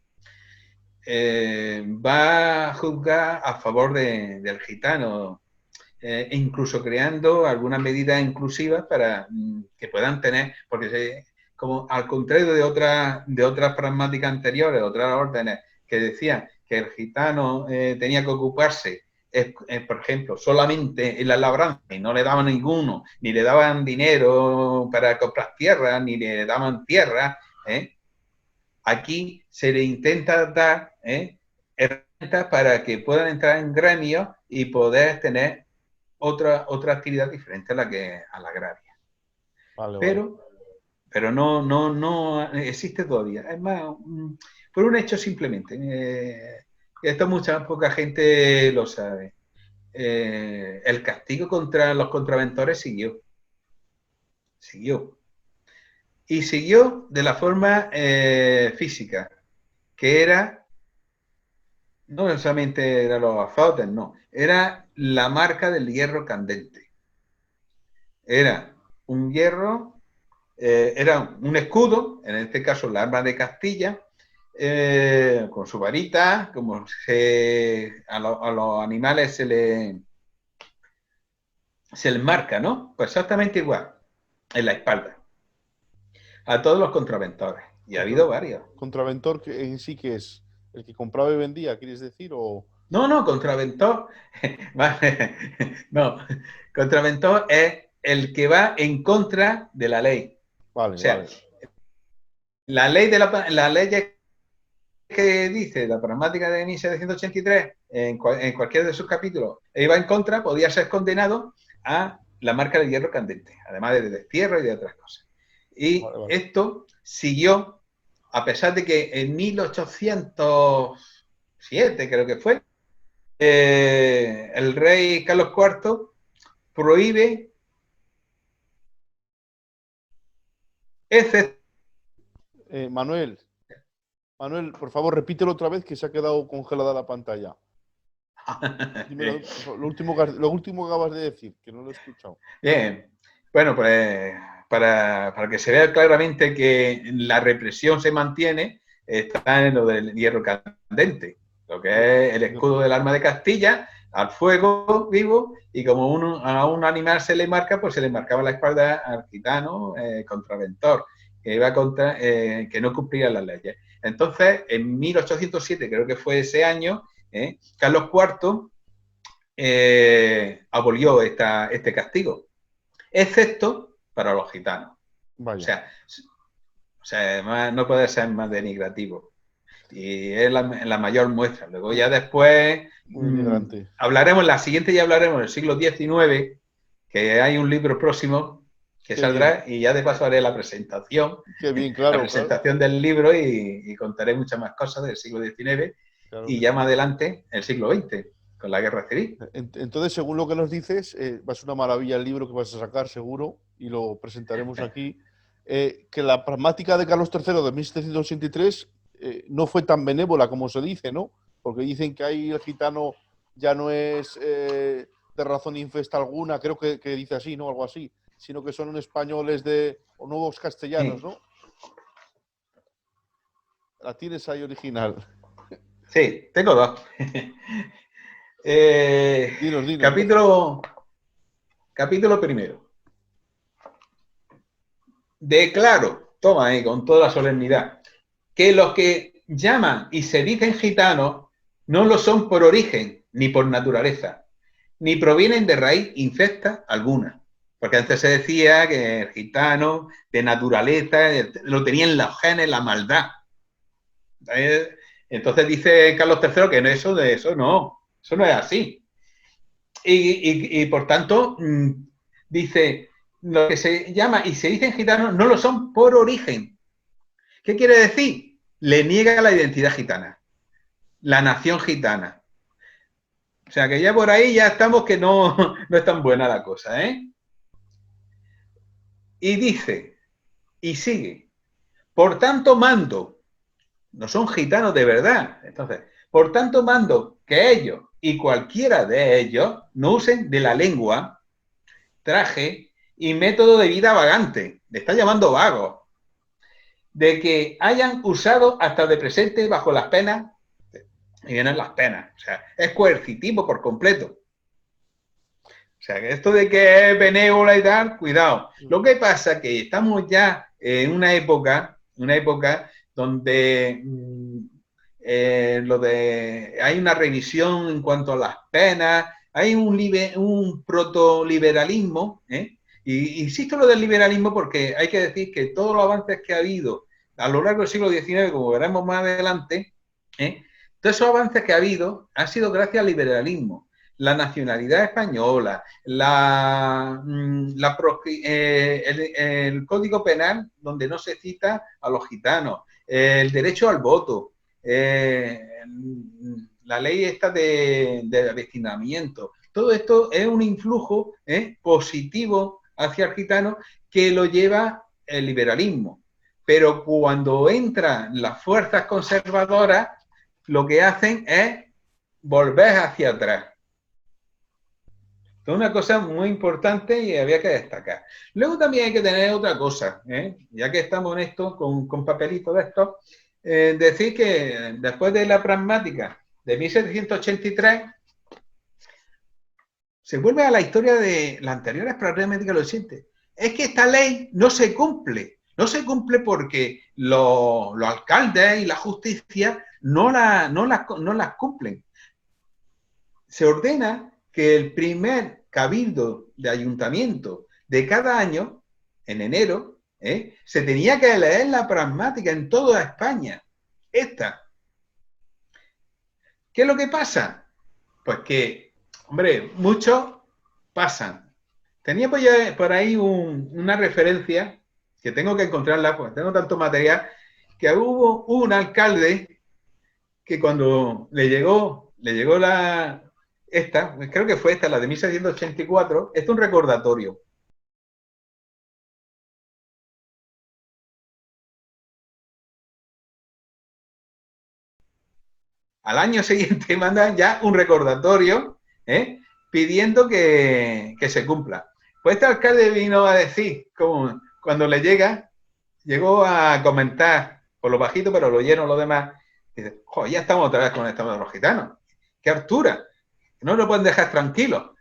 S2: va a juzgar a favor del gitano, e incluso creando algunas medidas inclusivas para que puedan tener, porque como al contrario de otras pragmáticas anteriores, otras órdenes que decían que el gitano tenía que ocuparse, por ejemplo, solamente en la labranza y no le daban ninguno, ni le daban dinero para comprar tierra, ni le daban tierra, aquí se le intenta dar herramientas para que puedan entrar en gremios y poder tener otra actividad diferente a la agraria.
S1: Vale, vale.
S2: Pero no existe todavía. Es más, por un hecho simplemente. Esto poca gente lo sabe. El castigo contra los contraventores siguió. Y siguió de la forma física, que era, no solamente era los azotes, no, era la marca del hierro candente. Era un hierro, era un escudo, en este caso la arma de Castilla, con su varita, como a los animales se les marca, ¿no? Pues exactamente igual, en la espalda, a todos los contraventores. Y ha habido varios.
S1: Contraventor que en sí que es el que compraba y vendía, ¿quieres decir? O...
S2: No, contraventor, no, contraventor es el que va en contra de la ley.
S1: Vale,
S2: O sea,
S1: vale.
S2: la ley que dice la pragmática de 1783 en cualquiera de sus capítulos iba en contra, podía ser condenado a la marca del hierro candente, además de destierro y de otras cosas. Y
S1: Vale, vale.
S2: esto siguió, a pesar de que en 1807, creo que fue, el rey Carlos IV prohíbe, excepto
S1: Manuel, por favor, repítelo otra vez que se ha quedado congelada la pantalla. Dime lo último que acabas de decir, que no lo he escuchado.
S2: Bien, bueno, pues para que se vea claramente que la represión se mantiene, está en lo del hierro candente, lo que es el escudo del arma de Castilla, al fuego vivo, y como a un animal se le marca, pues se le marcaba la espalda al gitano contraventor, que iba contra, que no cumplía las leyes. Entonces, en 1807, creo que fue ese año, Carlos IV abolió este castigo, excepto para los gitanos.
S1: Vaya.
S2: O sea, además no puede ser más denigrativo. Y es la mayor muestra. Luego ya después
S1: Muy denigrante.
S2: hablaremos, la siguiente ya hablaremos del siglo XIX, que hay un libro próximo que
S1: Qué
S2: saldrá,
S1: bien.
S2: y ya de paso haré la presentación.
S1: Qué bien,
S2: La
S1: claro, claro.
S2: presentación del libro y contaré muchas más cosas del siglo XIX
S1: Claro
S2: y
S1: que
S2: ya
S1: sí.
S2: más adelante el siglo XX, con la guerra civil.
S1: Entonces, según lo que nos dices, va a ser una maravilla el libro que vas a sacar, seguro, y lo presentaremos aquí. que la pragmática de Carlos III de 1783 no fue tan benévola como se dice, ¿no? Porque dicen que ahí el gitano ya no es de razón infesta alguna, creo que dice así, ¿no? Algo así, sino que son españoles o nuevos castellanos,
S2: Sí.
S1: ¿no? La tienes ahí original.
S2: Sí, tengo dos.
S1: Dinos.
S2: Capítulo primero. Declaro, toma ahí, con toda la solemnidad, que los que llaman y se dicen gitanos no lo son por origen ni por naturaleza, ni provienen de raíz infecta alguna. Porque antes se decía que el gitano de naturaleza lo tenía en los genes la maldad. Entonces dice Carlos III que eso no es así. Y por tanto, dice, lo que se llama y se dicen gitanos no lo son por origen. ¿Qué quiere decir? Le niega la identidad gitana, la nación gitana. O sea que ya por ahí ya estamos que no es tan buena la cosa, ¿eh? Y dice, y sigue, por tanto mando, no son gitanos de verdad, entonces, por tanto mando que ellos y cualquiera de ellos no usen de la lengua, traje y método de vida vagante, le está llamando vagos, de que hayan usado hasta de presente bajo las penas, y vienen las penas, o sea, es coercitivo por completo. O sea, que esto de que es benévola y tal, cuidado. Lo que pasa es que estamos ya en una época donde hay una revisión en cuanto a las penas, hay un protoliberalismo, ¿eh? Y insisto lo del liberalismo porque hay que decir que todos los avances que ha habido a lo largo del siglo XIX, como veremos más adelante, todos esos avances que ha habido han sido gracias al liberalismo. La nacionalidad española, el Código Penal, donde no se cita a los gitanos, el derecho al voto, la ley esta de avecinamiento. Todo esto es un influjo positivo hacia el gitano que lo lleva el liberalismo. Pero cuando entran las fuerzas conservadoras, lo que hacen es volver hacia atrás. Es una cosa muy importante y había que destacar. Luego también hay que tener otra cosa, ya que estamos en esto, con papelitos de estos, decir que después de la pragmática de 1783, se vuelve a la historia de las anteriores pragmáticas lo siguiente. Es que esta ley no se cumple. No se cumple porque los alcaldes y la justicia no las cumplen. Se ordena que el primer cabildo de ayuntamiento de cada año, en enero, se tenía que leer la pragmática en toda España. Esta. ¿Qué es lo que pasa? Pues que, hombre, muchos pasan. Tenía por ahí una referencia, que tengo que encontrarla, porque tengo tanto material, que hubo un alcalde que cuando le llegó creo que fue esta, la de 1784, es un recordatorio. Al año siguiente mandan ya un recordatorio pidiendo que se cumpla. Pues este alcalde vino a decir, como cuando le llegó a comentar por lo bajito, pero lo oyeron los demás, dice, jo, ya estamos otra vez con esto de los gitanos. ¡Qué hartura! No lo pueden dejar tranquilo.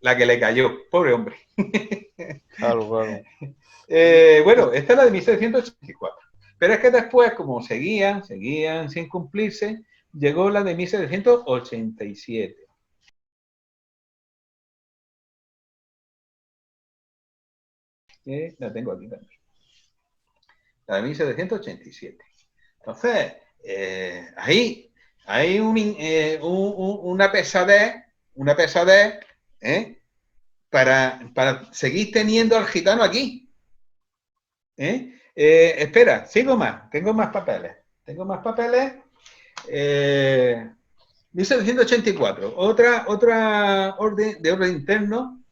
S2: La que le cayó, pobre hombre.
S1: Claro.
S2: Bueno, esta es la de 1784. Pero es que después, como seguían sin cumplirse, llegó la de 1787. La tengo aquí también. La de 1787. Entonces, ahí hay una pesadez para seguir teniendo al gitano aquí. Espera, sigo más. Tengo más papeles. 1784. Otra orden interno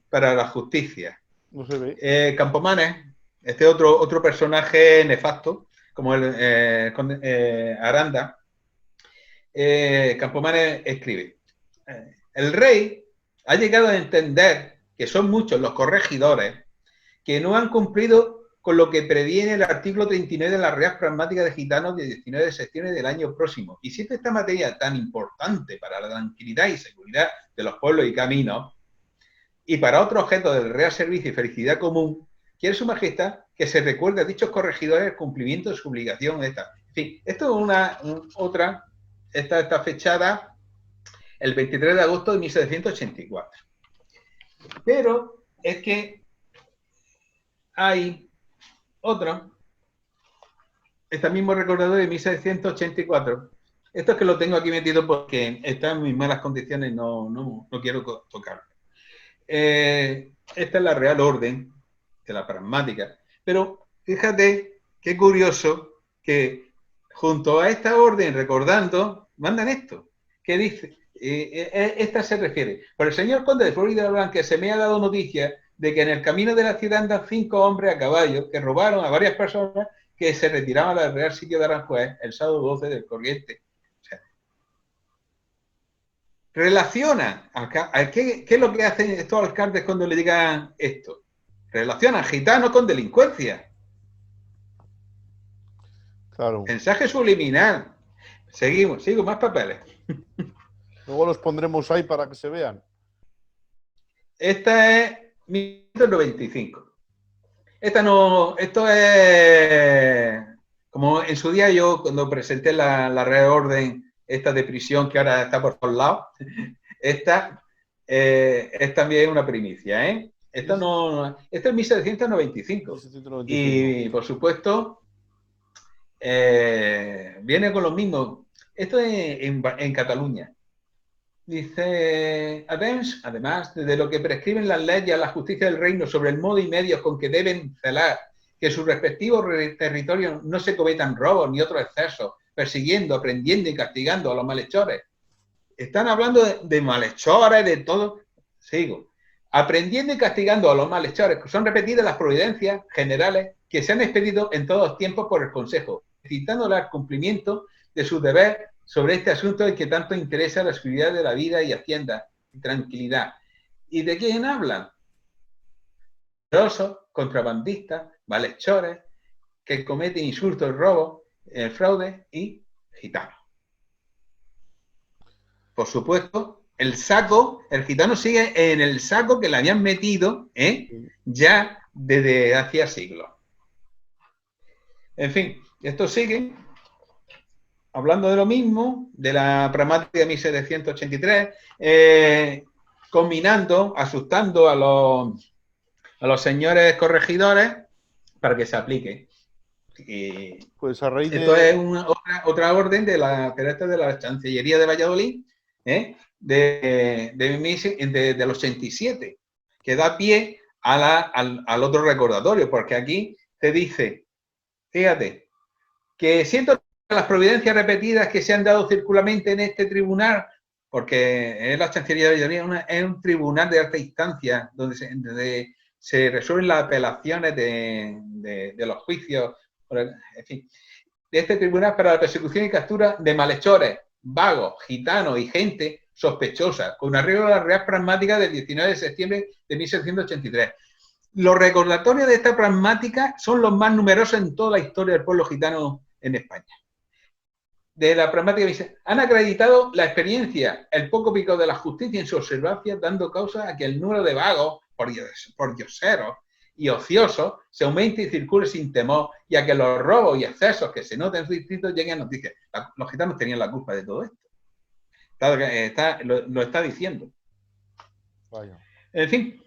S2: para la justicia.
S1: No se ve.
S2: Campomanes, Este otro personaje nefasto, como el Aranda, Campoman escribe, el rey ha llegado a entender que son muchos los corregidores que no han cumplido con lo que previene el artículo 39 de la Real Pragmática de Gitanos de 19 de septiembre del año próximo. Y siendo esta materia tan importante para la tranquilidad y seguridad de los pueblos y caminos, y para otro objeto del real servicio y felicidad común, quiere su majestad que se recuerde a dichos corregidores el cumplimiento de su obligación. En fin, esto es otra, esta está fechada el 23 de agosto de 1784. Pero es que hay otro, este mismo recordador de 1784. Esto es que lo tengo aquí metido porque está en mis malas condiciones, no quiero tocarlo. Esta es la Real Orden de la Pragmática. Pero fíjate qué curioso que junto a esta orden, recordando, mandan esto, que dice, esta se refiere, por el señor conde de Florida Blanca se me ha dado noticia de que en el camino de la ciudad andan 5 hombres a caballo que robaron a varias personas que se retiraban al Real Sitio de Aranjuez el sábado 12 del corriente. O sea, relacionan, ¿qué es lo que hacen estos alcaldes cuando le digan esto? Relacionan gitanos con delincuencia.
S1: Claro.
S2: Mensaje subliminal. Sigo más papeles.
S1: Luego los pondremos ahí para que se vean.
S2: Esta es 1995. Esto es como en su día yo cuando presenté la reorden esta de prisión que ahora está por todos lados, esta es también una primicia, ¿eh? Esta es 1795. 1795. Y por supuesto viene con lo mismo. Esto es en Cataluña. Dice, además de lo que prescriben las leyes a la justicia del reino sobre el modo y medios con que deben celar que sus respectivos territorios no se cometan robos ni otros excesos, persiguiendo, aprendiendo y castigando a los malhechores. Están hablando de malhechores, de todo. Sigo. Aprendiendo y castigando a los malhechores, que son repetidas las providencias generales que se han expedido en todos los tiempos por el Consejo, citándoles al cumplimiento de sus deberes sobre este asunto que tanto interesa a la seguridad de la vida y hacienda y tranquilidad. ¿Y de quién hablan? Poderosos, contrabandistas, malhechores, que cometen insultos, robos, fraude y gitanos. Por supuesto, el gitano sigue en el saco que le habían metido ya desde hacía siglos. En fin, esto sigue hablando de lo mismo, de la pragmática de 1783, combinando, asustando a los señores corregidores para que se aplique. Y
S1: pues a raíz
S2: esto es otra orden de la Chancillería de Valladolid, del 87, que da pie al otro recordatorio, porque aquí te dice, fíjate, que siento las providencias repetidas que se han dado circularmente en este tribunal, porque es la Chancillería de Valladolid, es un tribunal de alta instancia donde se resuelven las apelaciones de los juicios, en fin, de este tribunal para la persecución y captura de malhechores, vagos, gitanos y gente sospechosa, con arreglo a la Real Pragmática del 19 de septiembre de 1783. Los recordatorios de esta pragmática son los más numerosos en toda la historia del pueblo gitano en España. De la pragmática han acreditado la experiencia, el poco pico de la justicia en su observancia, dando causa a que el número de vagos, por dioseros y ociosos se aumente y circule sin temor, y a que los robos y excesos que se noten en su distrito lleguen a noticias. Los gitanos tenían la culpa de todo esto. Lo está diciendo.
S1: Vaya.
S2: En fin,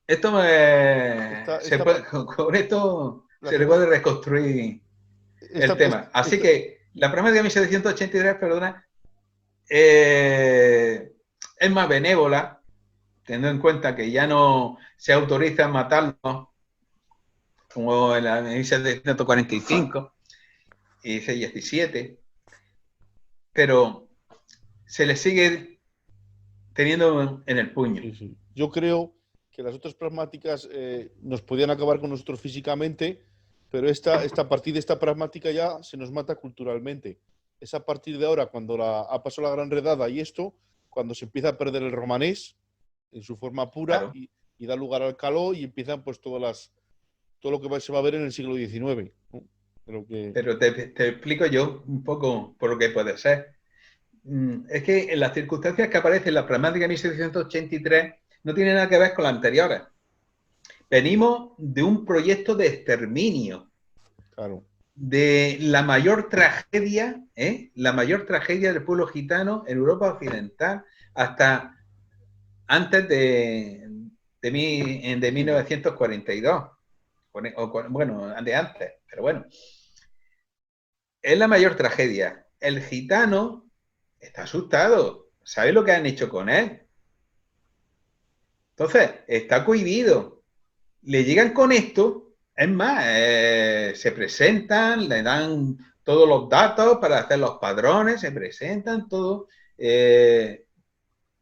S2: esto con esto se le puede reconstruir el tema. Así que la pragmática de 1783, perdona, es más benévola, teniendo en cuenta que ya no se autoriza matarnos como en la 1745 y 17, pero se le sigue teniendo en el puño.
S1: Sí, sí. Yo creo que las otras pragmáticas nos podían acabar con nosotros físicamente, pero a partir de esta pragmática ya se nos mata culturalmente. Es a partir de ahora, cuando ha pasado la gran redada y esto, cuando se empieza a perder el romanés en su forma pura
S2: Claro.
S1: y da lugar al caló y empiezan pues todo lo que se va a ver en el siglo XIX, ¿no?
S2: Pero te explico yo un poco por lo que puede ser. Es que en las circunstancias que aparecen la pragmática de 1783 no tiene nada que ver con las anteriores. Venimos de un proyecto de exterminio.
S1: Claro.
S2: De la mayor tragedia, la mayor tragedia del pueblo gitano en Europa Occidental hasta antes de 1942. Bueno, de antes, pero bueno. Es la mayor tragedia. El gitano está asustado. ¿Sabe lo que han hecho con él? Entonces, está cohibido. Le llegan con esto. Es más, se presentan, le dan todos los datos para hacer los padrones, se presentan todo.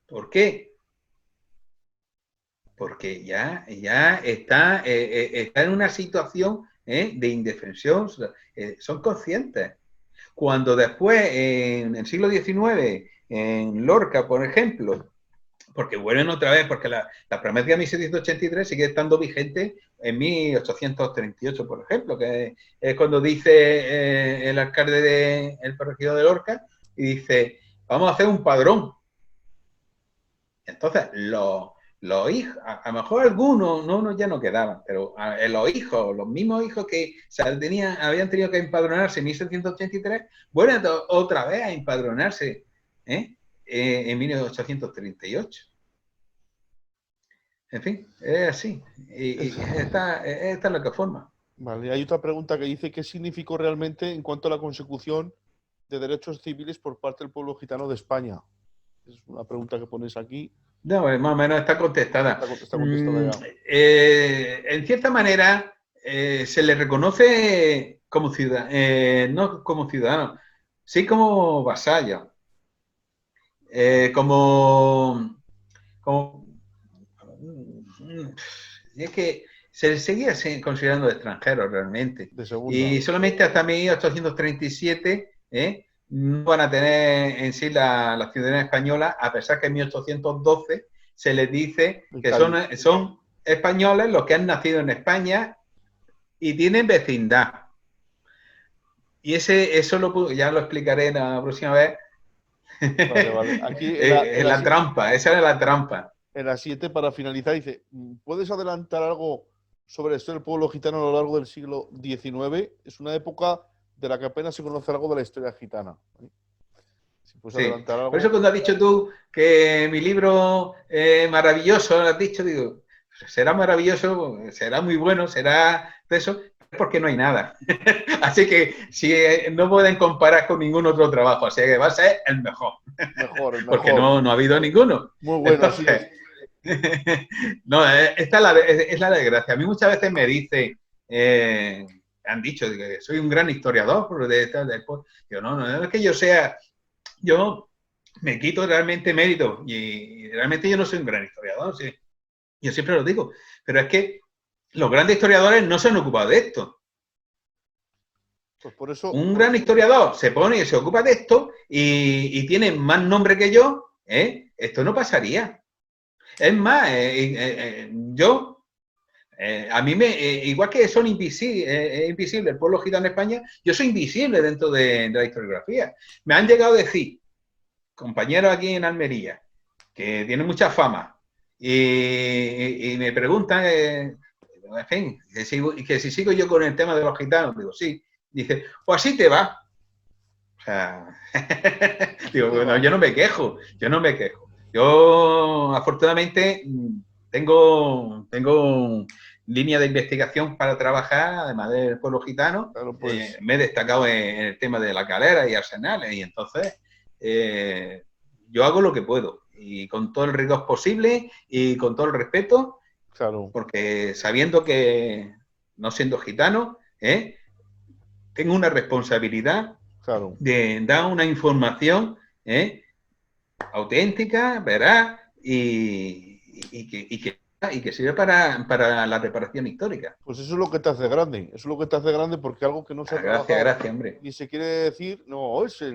S2: ¿Por qué? Porque ya está en una situación de indefensión. Son conscientes. Cuando después, en el siglo XIX, en Lorca, por ejemplo, porque vuelven otra vez, porque la pragmática de 1783 sigue estando vigente en 1838, por ejemplo, que es cuando dice el alcalde del corregidor de Lorca, y dice, vamos a hacer un padrón. Entonces, los hijos, a lo mejor algunos no ya no quedaban, pero los hijos, los mismos hijos que habían tenido que empadronarse en 1783, vuelven otra vez a empadronarse en 1838. En fin, es así. Y esta es la que forma.
S1: Vale, hay otra pregunta que dice ¿qué significó realmente en cuanto a la consecución de derechos civiles por parte del pueblo gitano de España? Es una pregunta que pones aquí.
S2: No, más o menos está contestada.
S1: Está contestada ya.
S2: En cierta manera, se le reconoce como ciudadano, no como ciudadano, sí como vasallo. Como es que se seguía considerando extranjeros realmente.
S1: De segunda.
S2: Y solamente hasta 1837 no van a tener en sí la ciudadanía española, a pesar que en 1812 se les dice que son españoles los que han nacido en España y tienen vecindad. Y eso ya lo explicaré la próxima vez.
S1: Vale. Aquí
S2: la trampa, esa era la trampa.
S1: En la 7, para finalizar, dice, ¿puedes adelantar algo sobre la historia del pueblo gitano a lo largo del siglo XIX? Es una época de la que apenas se conoce algo de la historia gitana. Si puedes adelantar algo.
S2: Por eso cuando has dicho tú que mi libro maravilloso, lo has dicho, digo, será maravilloso, será muy bueno, será de eso, porque no hay nada. Así que si no pueden comparar con ningún otro trabajo, así que va a ser el mejor.
S1: Mejor.
S2: Porque no ha habido ninguno.
S1: Muy bueno.
S2: Entonces, no, esta es la desgracia. A mí muchas veces me dice, han dicho que soy un gran historiador, yo no es que yo sea, yo me quito realmente mérito y realmente yo no soy un gran historiador, ¿sí? Yo siempre lo digo, pero es que los grandes historiadores no se han ocupado de esto.
S1: Pues por eso,
S2: un gran historiador se pone y se ocupa de esto y tiene más nombre que yo, esto no pasaría. Es más, a mí igual que son invisible el pueblo gitano en España, yo soy invisible dentro de la historiografía. Me han llegado a decir, compañeros aquí en Almería, que tienen mucha fama, y me preguntan, en fin, que si sigo yo con el tema de los gitanos, digo, sí. Dice, pues así te va. O sea, digo, bueno, yo no me quejo. Yo, afortunadamente, tengo línea de investigación para trabajar, además del pueblo gitano.
S1: Claro, pues.
S2: Me he destacado en el tema de la calera y arsenales, y entonces yo hago lo que puedo, y con todo el rigor posible y con todo el respeto,
S1: Claro.
S2: porque sabiendo que, no siendo gitano, tengo una responsabilidad de dar una información auténtica, veraz y que y que sirve para la reparación histórica.
S1: Pues eso es lo que te hace grande. Eso es lo que te hace grande porque algo que no se ha
S2: Gracias,
S1: trabajado
S2: gracias, hombre.
S1: y se quiere decir, no, eso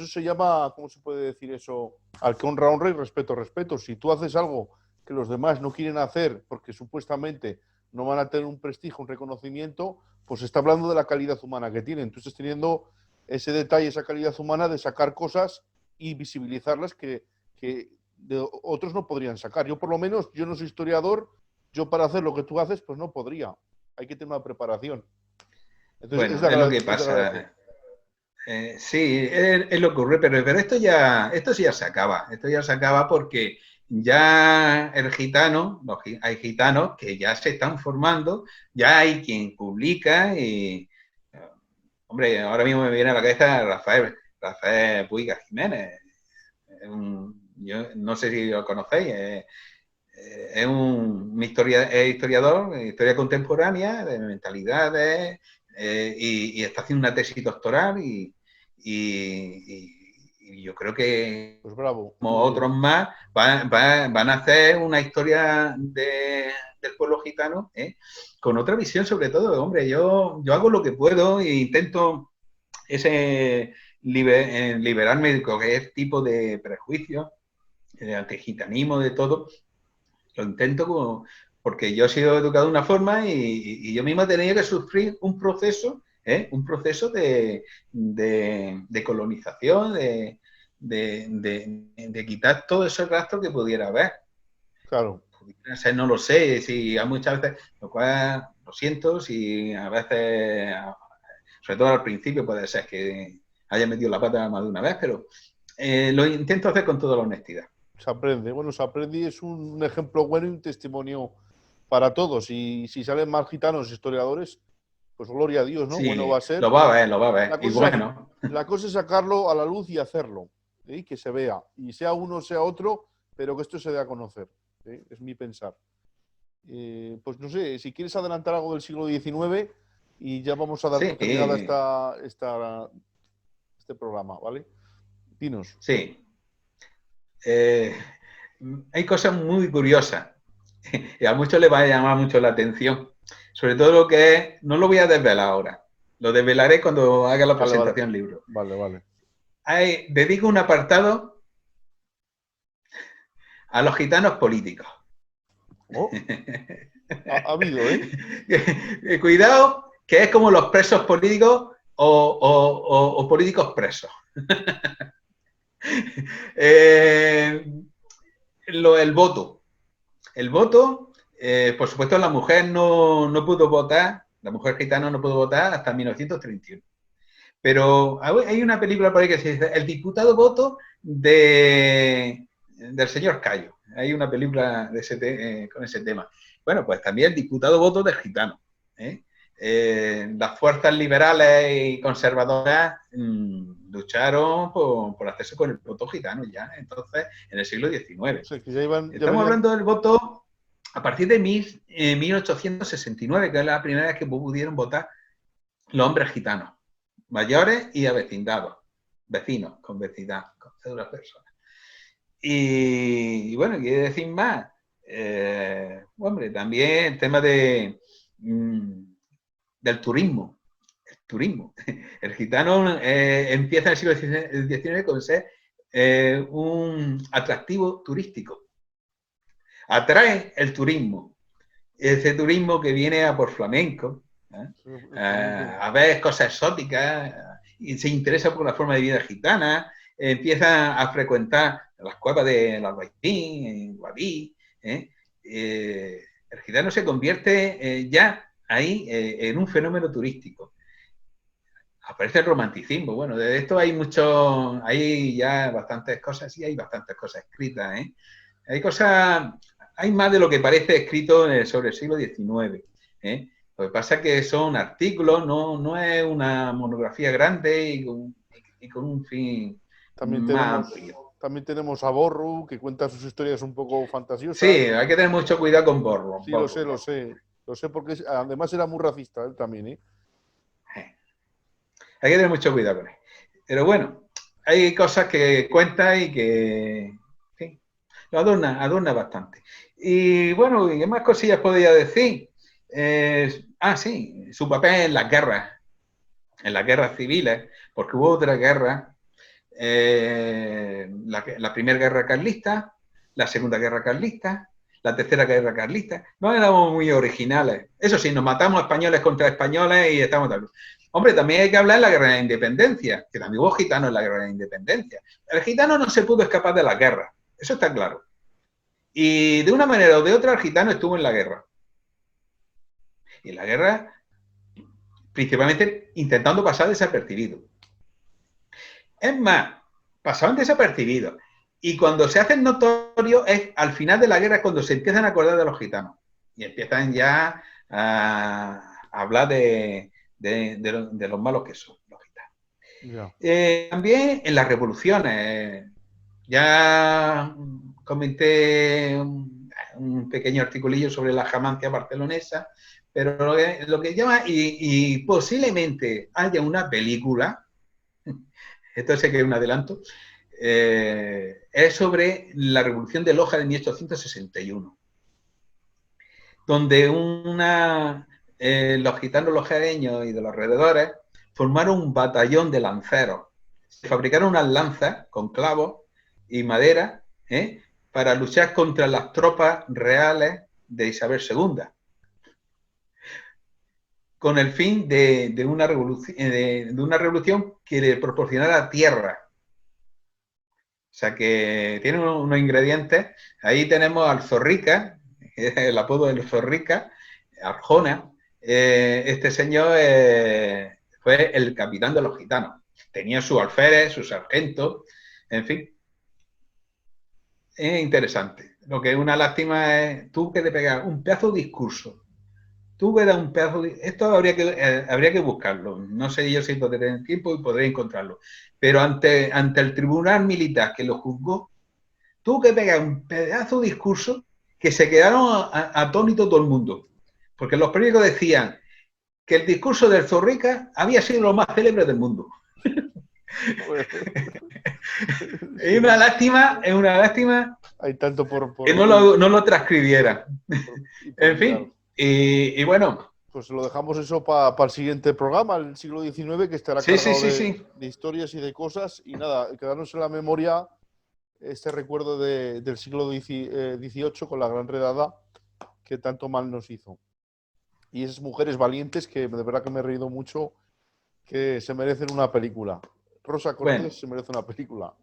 S1: se llama, ¿cómo se puede decir eso? Al que honra, honra y respeto, respeto. Si tú haces algo que los demás no quieren hacer porque supuestamente no van a tener un prestigio, un reconocimiento, pues está hablando de la calidad humana que tienen. Tú estás teniendo ese detalle, esa calidad humana de sacar cosas y visibilizarlas que de otros no podrían sacar. Yo por lo menos, yo no soy historiador, yo para hacer lo que tú haces, pues no podría. Hay que tener una preparación. Entonces,
S2: Bueno, es lo que pasa. Sí, es lo que ocurre, pero esto sí ya se acaba. Esto ya se acaba porque ya el gitano, hay gitanos que ya se están formando, ya hay quien publica y, hombre, ahora mismo me viene a la cabeza Rafael Puiga Jiménez. Yo no sé si lo conocéis, es un historiador, historia contemporánea, de mentalidades, y está haciendo una tesis doctoral y yo creo que,
S1: pues bravo,
S2: como otros más, van a hacer una historia del pueblo gitano, con otra visión sobre todo. Hombre, yo hago lo que puedo e intento liberarme de cualquier tipo de prejuicio, de antigitanismo, de todo. Lo intento porque yo he sido educado de una forma y yo mismo he tenido que sufrir un proceso de colonización, de quitar todo ese rastro que pudiera haber.
S1: claro.
S2: Pudiera ser, no lo sé, si hay muchas veces, lo cual lo siento, si a veces, sobre todo al principio, puede ser que haya metido la pata más de una vez, pero lo intento hacer con toda la honestidad.
S1: Se aprende. Bueno, se aprende y es un ejemplo bueno y un testimonio para todos. Y si salen más gitanos historiadores, pues gloria a Dios, ¿no? Bueno va
S2: Sí,
S1: a ser.
S2: lo va a ver, lo va a ver.
S1: La
S2: Y
S1: cosa,
S2: bueno,
S1: la cosa es sacarlo a la luz y hacerlo, ¿sí? Que se vea. Y sea uno, sea otro, pero que esto se dé a conocer. ¿Sí? Es mi pensar. Pues no sé, si quieres adelantar algo del siglo XIX y ya vamos a dar por
S2: sí,
S1: terminada este programa, ¿vale? Dinos.
S2: sí. Eh, hay cosas muy curiosas y a muchos les va a llamar mucho la atención. Sobre todo lo que es, no lo voy a desvelar ahora, lo desvelaré cuando haga la
S1: Vale, vale.
S2: presentación del libro.
S1: Vale, vale.
S2: Dedico un apartado a los gitanos políticos.
S1: Oh, ha habido, ¿eh?
S2: Cuidado, que es como los presos políticos o políticos presos. El voto. El voto, por supuesto, la mujer no pudo votar, la mujer gitana no pudo votar hasta 1931. Pero hay una película por ahí que se dice El diputado voto del señor Cayo. Hay una película con ese tema. Bueno, pues también el diputado voto del gitano. Las fuerzas liberales y conservadoras lucharon por hacerse con el voto gitano ya, entonces, en el siglo XIX.
S1: O sea, que ya
S2: Estamos
S1: venían.
S2: hablando del voto a partir de 1869, que es la primera vez que pudieron votar los hombres gitanos, mayores y avecindados, vecinos con vecindad, con cédulas personas. Y bueno, quiere decir más. Hombre, también el tema del turismo. El turismo. El gitano empieza en el siglo XIX con ser un atractivo turístico. Atrae el turismo. Ese turismo que viene a por flamenco, a ver cosas exóticas, y se interesa por la forma de vida gitana, empieza a frecuentar las cuevas de la Albaicín, en Guadí. El gitano se convierte ya ahí en un fenómeno turístico. Aparece el romanticismo. Bueno, de esto hay ya bastantes cosas, y hay bastantes cosas escritas. Hay más de lo que parece escrito sobre el siglo XIX. Lo que pasa es que son artículos, no es una monografía grande y con un fin
S1: También
S2: más
S1: tenemos,
S2: amplio.
S1: también tenemos a Borru, que cuenta sus historias un poco
S2: Sí,
S1: fantasiosas.
S2: hay que tener mucho cuidado con
S1: Sí, lo sé, lo sé. Lo sé porque además era muy racista él también, ¿eh?
S2: Hay que tener mucho cuidado con él. Pero bueno, hay cosas que cuenta y que... Sí. lo adorna bastante. Y bueno, ¿qué más cosillas podría decir? Sí, su papel en las guerras civiles, porque hubo otra guerra, la primera guerra carlista, la segunda guerra carlista, la tercera guerra carlista. No éramos muy originales. Eso sí, nos matamos españoles contra españoles y estamos tal. Hombre, también hay que hablar de la guerra de la independencia, que también hubo gitanos en la guerra de la independencia. El gitano no se pudo escapar de la guerra, eso está claro. Y de una manera o de otra el gitano estuvo en la guerra. Y en la guerra, principalmente intentando pasar desapercibido. Es más, pasaban desapercibidos. Y cuando se hacen notorios es al final de la guerra cuando se empiezan a acordar de los gitanos. Y empiezan ya a hablar de los malos que son los gitanos. Yeah. También en las revoluciones. Ya comenté un pequeño articulillo sobre la jamancia barcelonesa, pero lo que llama, y posiblemente haya una película, esto sé que es un adelanto, es sobre la Revolución de Loja de 1861, donde los gitanos lojareños y de los alrededores formaron un batallón de lanceros. Se fabricaron unas lanzas con clavos y madera para luchar contra las tropas reales de Isabel II, con el fin de una revolución que le proporcionara tierra. O sea que tiene unos ingredientes. Ahí tenemos al Zorrica, el apodo del Zorrica, Arjona. Este señor fue el capitán de los gitanos. Tenía sus alférez, sus sargentos, en fin. Es interesante. Lo que es una lástima es tú que te pegas un pedazo de discurso. Tú que das un pedazo de... Esto habría que buscarlo. No sé yo si podré tener tiempo y podré encontrarlo. Pero ante el tribunal militar que lo juzgó, tú que pegas un pedazo de discurso que se quedaron atónitos todo el mundo. Porque los periódicos decían que el discurso del Zorrica había sido lo más célebre del mundo. Es una lástima
S1: hay tanto por
S2: que no lo transcribiera. En fin, y bueno.
S1: Pues lo dejamos eso para el siguiente programa, el siglo XIX, que estará cargado de historias y de cosas. Y nada, quedarnos en la memoria este recuerdo del siglo XVIII con la gran redada que tanto mal nos hizo. Y esas mujeres valientes que de verdad que me he reído mucho, que se merecen una película. Rosa Cortés se merece una película.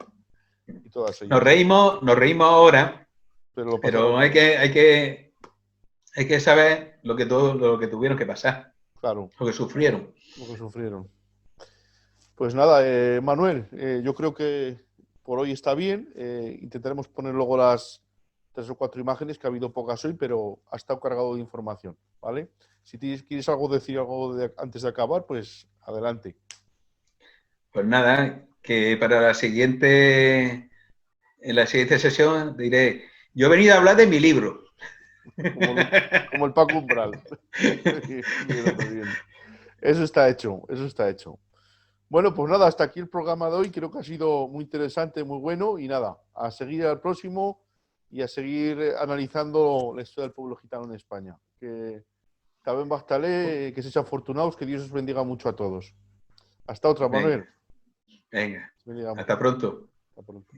S1: Y todas ellas.
S2: Nos reímos ahora, pero hay que saber lo que tuvieron que pasar.
S1: Claro.
S2: Lo que sufrieron.
S1: Pues nada, Manuel, yo creo que por hoy está bien. Intentaremos poner luego las 3 o 4 imágenes, que ha habido pocas hoy, pero ha estado cargado de información, ¿vale? Si quieres decir algo antes de acabar, pues adelante.
S2: Pues nada, que para en la siguiente sesión diré, yo he venido a hablar de mi libro.
S1: Como el Paco Umbral. Bien. Eso está hecho. Bueno, pues nada, hasta aquí el programa de hoy. Creo que ha sido muy interesante, muy bueno. Y nada, a seguir al próximo y a seguir analizando la historia del pueblo gitano en España. Que Tabén Bastalé, que seáis afortunados, que Dios os bendiga mucho a todos. Hasta otra, Manuel.
S2: Venga. Hasta pronto.
S1: Hasta pronto.